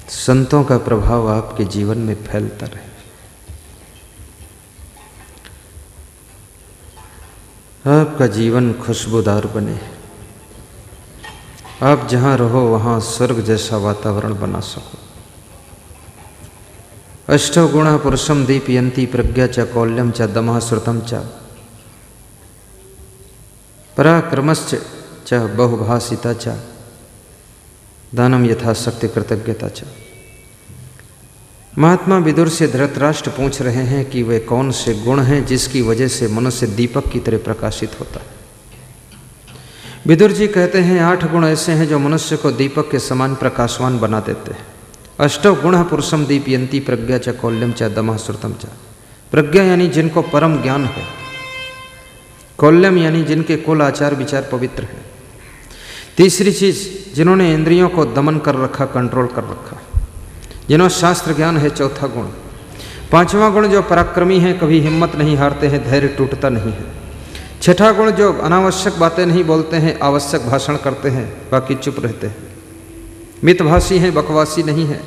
संतों का प्रभाव आपके जीवन में फैलता रहे। आपका जीवन खुशबूदार बने। आप जहाँ रहो वहाँ स्वर्ग जैसा वातावरण बना सको। अष्टौ गुणः पुरुषं दीपयन्ति प्रज्ञा च कौल्यं च दमः श्रुतं च पराक्रमश्च च बहुभाषिता च दानम यथाशक्ति कृतज्ञता च। महात्मा विदुर से धृतराष्ट्र पूछ रहे हैं कि वे कौन से गुण हैं जिसकी वजह से मनुष्य दीपक की तरह प्रकाशित होता है। विदुर जी कहते हैं 8 गुण ऐसे हैं जो मनुष्य को दीपक के समान प्रकाशवान बना देते हैं। अष्टौ गुणः पुरुषं दीपयन्ति प्रज्ञा च कौल्यं च दमः श्रुतं च। प्रज्ञा यानी जिनको परम ज्ञान है, कौल्यम यानी जिनके कुल आचार विचार पवित्र है। तीसरी चीज, जिन्होंने इंद्रियों को दमन कर रखा, कंट्रोल कर रखा, जिन्हों शास्त्र ज्ञान है, चौथा गुण। पांचवा गुण जो पराक्रमी है, कभी हिम्मत नहीं हारते हैं, धैर्य टूटता नहीं है। छठा गुण जो अनावश्यक बातें नहीं बोलते हैं, आवश्यक भाषण करते हैं, बाकी चुप रहते हैं। मितभाषी हैं, बकवासी नहीं है,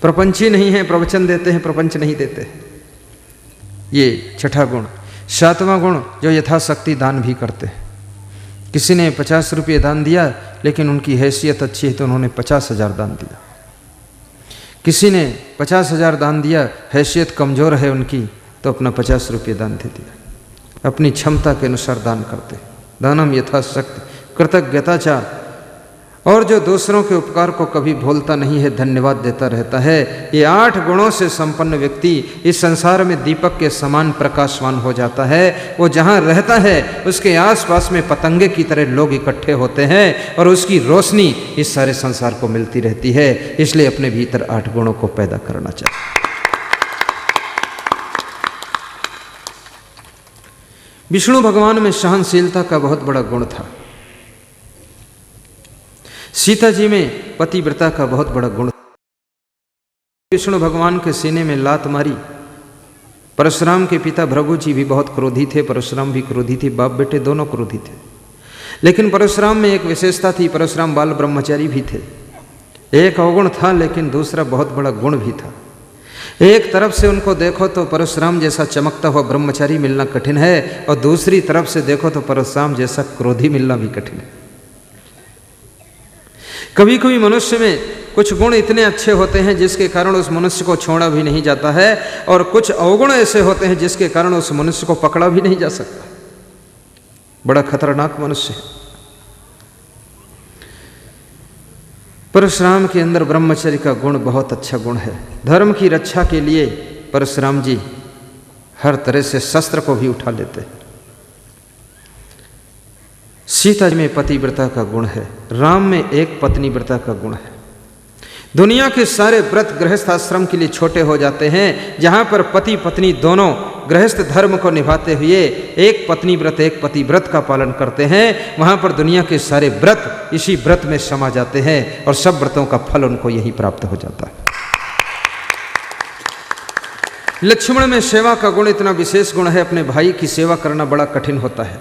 प्रपंची नहीं है, प्रवचन देते हैं, प्रपंच नहीं देते हैं। ये छठा गुण। सातवां गुण जो यथाशक्ति दान भी करते हैं। किसी ने 50 रुपये दान दिया, लेकिन उनकी हैसियत अच्छी है तो उन्होंने 50,000 दान दिया। किसी ने 50,000 दान दिया, हैसियत कमज़ोर है उनकी, तो अपना 50 रुपये दान दे दिया। अपनी क्षमता के अनुसार दान करते। दानम यथाशक्ति कृतज्ञता चा। और जो दूसरों के उपकार को कभी भूलता नहीं है, धन्यवाद देता रहता है। ये 8 गुणों से संपन्न व्यक्ति इस संसार में दीपक के समान प्रकाशवान हो जाता है। वो जहाँ रहता है उसके आसपास में पतंगे की तरह लोग इकट्ठे होते हैं और उसकी रोशनी इस सारे संसार को मिलती रहती है। इसलिए अपने भीतर 8 गुणों को पैदा करना चाहिए। विष्णु भगवान में सहनशीलता का बहुत बड़ा गुण था। सीता जी में पतिव्रता का बहुत बड़ा गुण। विष्णु भगवान के सीने में लात मारी। परशुराम के पिता भृगु जी भी बहुत क्रोधी थे, परशुराम भी क्रोधी थे, बाप बेटे दोनों क्रोधी थे। लेकिन परशुराम में एक विशेषता थी, परशुराम बाल ब्रह्मचारी भी थे। एक अवगुण था, लेकिन दूसरा बहुत बड़ा गुण भी था। एक तरफ से उनको देखो तो परशुराम जैसा चमकता हुआ ब्रह्मचारी मिलना कठिन है, और दूसरी तरफ से देखो तो परशुराम जैसा क्रोधी मिलना भी कठिन है। कभी कभी मनुष्य में कुछ गुण इतने अच्छे होते हैं जिसके कारण उस मनुष्य को छोड़ा भी नहीं जाता है, और कुछ अवगुण ऐसे होते हैं जिसके कारण उस मनुष्य को पकड़ा भी नहीं जा सकता। बड़ा खतरनाक मनुष्य है। परशुराम के अंदर ब्रह्मचर्य का गुण बहुत अच्छा गुण है। धर्म की रक्षा के लिए परशुराम जी हर तरह से शस्त्र को भी उठा लेते हैं। सीता में पतिव्रता का गुण है, राम में एक पत्नीव्रता का गुण है। दुनिया के सारे व्रत गृहस्थ आश्रम के लिए छोटे हो जाते हैं। जहाँ पर पति पत्नी दोनों गृहस्थ धर्म को निभाते हुए एक पत्नी व्रत एक पति व्रत का पालन करते हैं, वहाँ पर दुनिया के सारे व्रत इसी व्रत में समा जाते हैं और सब व्रतों का फल उनको यही प्राप्त हो जाता है। लक्ष्मण में सेवा का गुण इतना विशेष गुण है, अपने भाई की सेवा करना बड़ा कठिन होता है।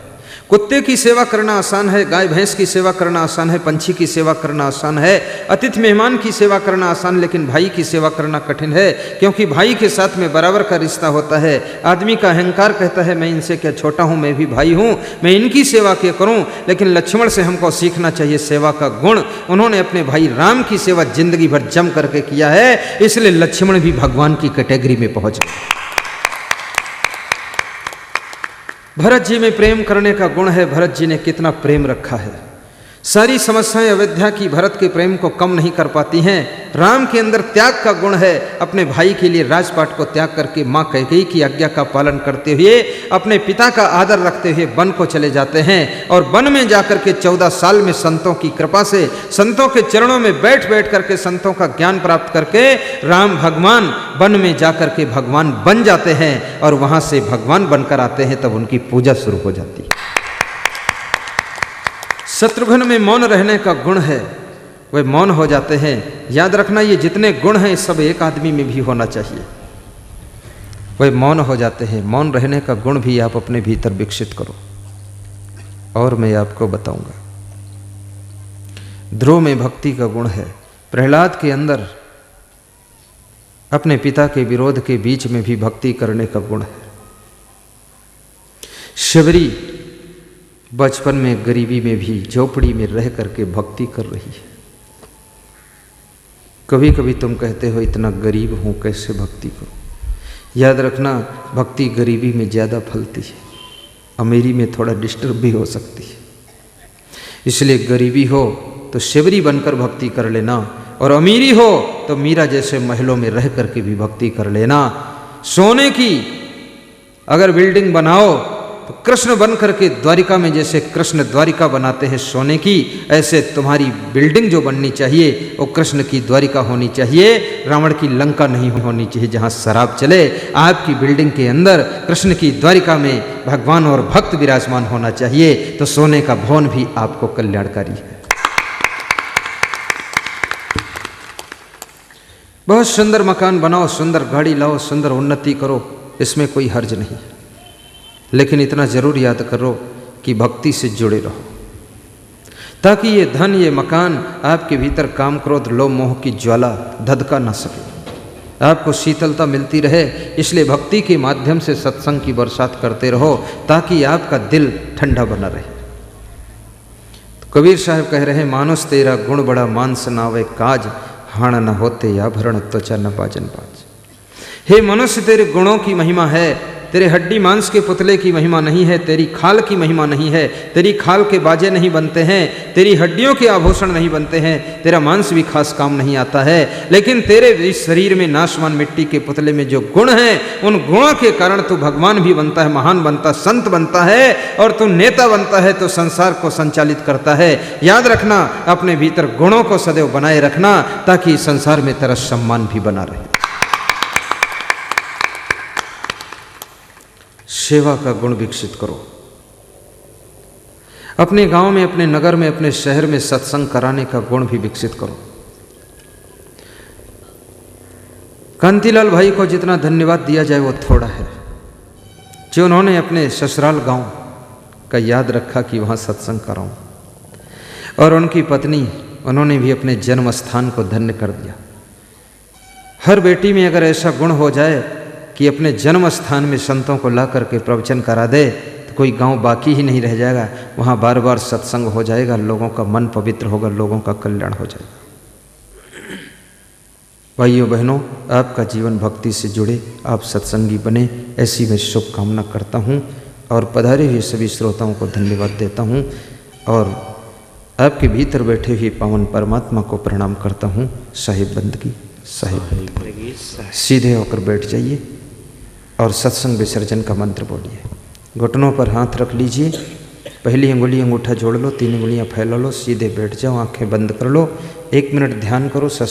कुत्ते की सेवा करना आसान है, गाय भैंस की सेवा करना आसान है, पंछी की सेवा करना आसान है, अतिथि मेहमान की सेवा करना आसान, लेकिन भाई की सेवा करना कठिन है, क्योंकि भाई के साथ में बराबर का रिश्ता होता है। आदमी का अहंकार कहता है मैं इनसे क्या छोटा हूँ, मैं भी भाई हूँ, मैं इनकी सेवा क्या करूँ। लेकिन लक्ष्मण से हमको सीखना चाहिए सेवा का गुण। उन्होंने अपने भाई राम की सेवा जिंदगी भर जम करके किया है, इसलिए लक्ष्मण भी भगवान की कैटेगरी में पहुँच गए। भरत जी में प्रेम करने का गुण है। भरत जी ने कितना प्रेम रखा है। सारी समस्याएं अयोध्या की भरत के प्रेम को कम नहीं कर पाती हैं। राम के अंदर त्याग का गुण है। अपने भाई के लिए राजपाट को त्याग करके माँ कैकेयी की आज्ञा का पालन करते हुए, अपने पिता का आदर रखते हुए वन को चले जाते हैं, और वन में जाकर के 14 साल में संतों की कृपा से, संतों के चरणों में बैठ बैठ करके संतों का ज्ञान प्राप्त करके राम भगवान वन में जाकर के भगवान बन जाते हैं, और वहाँ से भगवान बनकर आते हैं, तब उनकी पूजा शुरू हो जाती है। शत्रुघ्न में मौन रहने का गुण है, वे मौन हो जाते हैं। याद रखना, ये जितने गुण हैं सब एक आदमी में भी होना चाहिए। वे मौन हो जाते हैं। मौन रहने का गुण भी आप अपने भीतर विकसित करो, और मैं आपको बताऊंगा। ध्रुव में भक्ति का गुण है। प्रहलाद के अंदर अपने पिता के विरोध के बीच में भी भक्ति करने का गुण है। शबरी बचपन में गरीबी में भी झोपड़ी में रह करके भक्ति कर रही है। कभी कभी तुम कहते हो इतना गरीब हूँ कैसे भक्ति करूँ। याद रखना, भक्ति गरीबी में ज़्यादा फलती है, अमीरी में थोड़ा डिस्टर्ब भी हो सकती है। इसलिए गरीबी हो तो शिवरी बनकर भक्ति कर लेना, और अमीरी हो तो मीरा जैसे महलों में रह करके भी भक्ति कर लेना। सोने की अगर बिल्डिंग बनाओ तो कृष्ण बन करके द्वारिका में जैसे कृष्ण द्वारिका बनाते हैं सोने की, ऐसे तुम्हारी बिल्डिंग जो बननी चाहिए वो कृष्ण की द्वारिका होनी चाहिए, रावण की लंका नहीं होनी चाहिए जहाँ शराब चले। आपकी बिल्डिंग के अंदर कृष्ण की द्वारिका में भगवान और भक्त विराजमान होना चाहिए, तो सोने का भवन भी आपको कल्याणकारी है। बहुत सुंदर मकान बनाओ, सुंदर गाड़ी लाओ, सुंदर उन्नति करो, इसमें कोई हर्ज नहीं, लेकिन इतना जरूर याद करो कि भक्ति से जुड़े रहो, ताकि ये धन ये मकान आपके भीतर काम क्रोध लोभ मोह की ज्वाला धधका ना सके, आपको शीतलता मिलती रहे। इसलिए भक्ति के माध्यम से सत्संग की बरसात करते रहो, ताकि आपका दिल ठंडा बना रहे। तो कबीर साहब कह रहे हैं, मानुष तेरा गुण बड़ा मानस नावे काज, हाण न होते आभरण त्वचा न बाजन बाज। हे मनुष्य, तेरे गुणों की महिमा है, तेरे हड्डी मांस के पुतले की महिमा नहीं है, तेरी खाल की महिमा नहीं है, तेरी खाल के बाजे नहीं बनते हैं, तेरी हड्डियों के आभूषण नहीं बनते हैं, तेरा मांस भी खास काम नहीं आता है, लेकिन तेरे इस शरीर में नाशवान मिट्टी के पुतले में जो गुण हैं, उन गुणों के कारण तू भगवान भी बनता है, महान बनता, संत बनता है, और तू नेता बनता है तो संसार को संचालित करता है। याद रखना, अपने भीतर गुणों को सदैव बनाए रखना, ताकि संसार में तेरा सम्मान भी बना रहे। सेवा का गुण विकसित करो। अपने गांव में, अपने नगर में, अपने शहर में सत्संग कराने का गुण भी विकसित करो। कांतिलाल भाई को जितना धन्यवाद दिया जाए वो थोड़ा है, जो उन्होंने अपने ससुराल गांव का याद रखा कि वहां सत्संग कराऊं, और उनकी पत्नी, उन्होंने भी अपने जन्म स्थान को धन्य कर दिया। हर बेटी में अगर ऐसा गुण हो जाए कि अपने जन्म स्थान में संतों को ला करके प्रवचन करा दे, तो कोई गांव बाकी ही नहीं रह जाएगा, वहाँ बार बार सत्संग हो जाएगा, लोगों का मन पवित्र होगा, लोगों का कल्याण हो जाएगा। भाइयों बहनों, आपका जीवन भक्ति से जुड़े, आप सत्संगी बने, ऐसी मैं शुभकामना करता हूँ, और पधारे हुए सभी श्रोताओं को धन्यवाद देता हूँ, और आपके भीतर बैठे हुए पावन परमात्मा को प्रणाम करता हूँ। साहिब बंदगी, साहिब। सीधे होकर बैठ जाइए और सत्संग विसर्जन का मंत्र बोलिए। घुटनों पर हाथ रख लीजिए, पहली अंगुली अंगूठा जोड़ लो, 3 अंगुलियां फैला लो, सीधे बैठ जाओ, आंखें बंद कर लो, 1 मिनट ध्यान करो।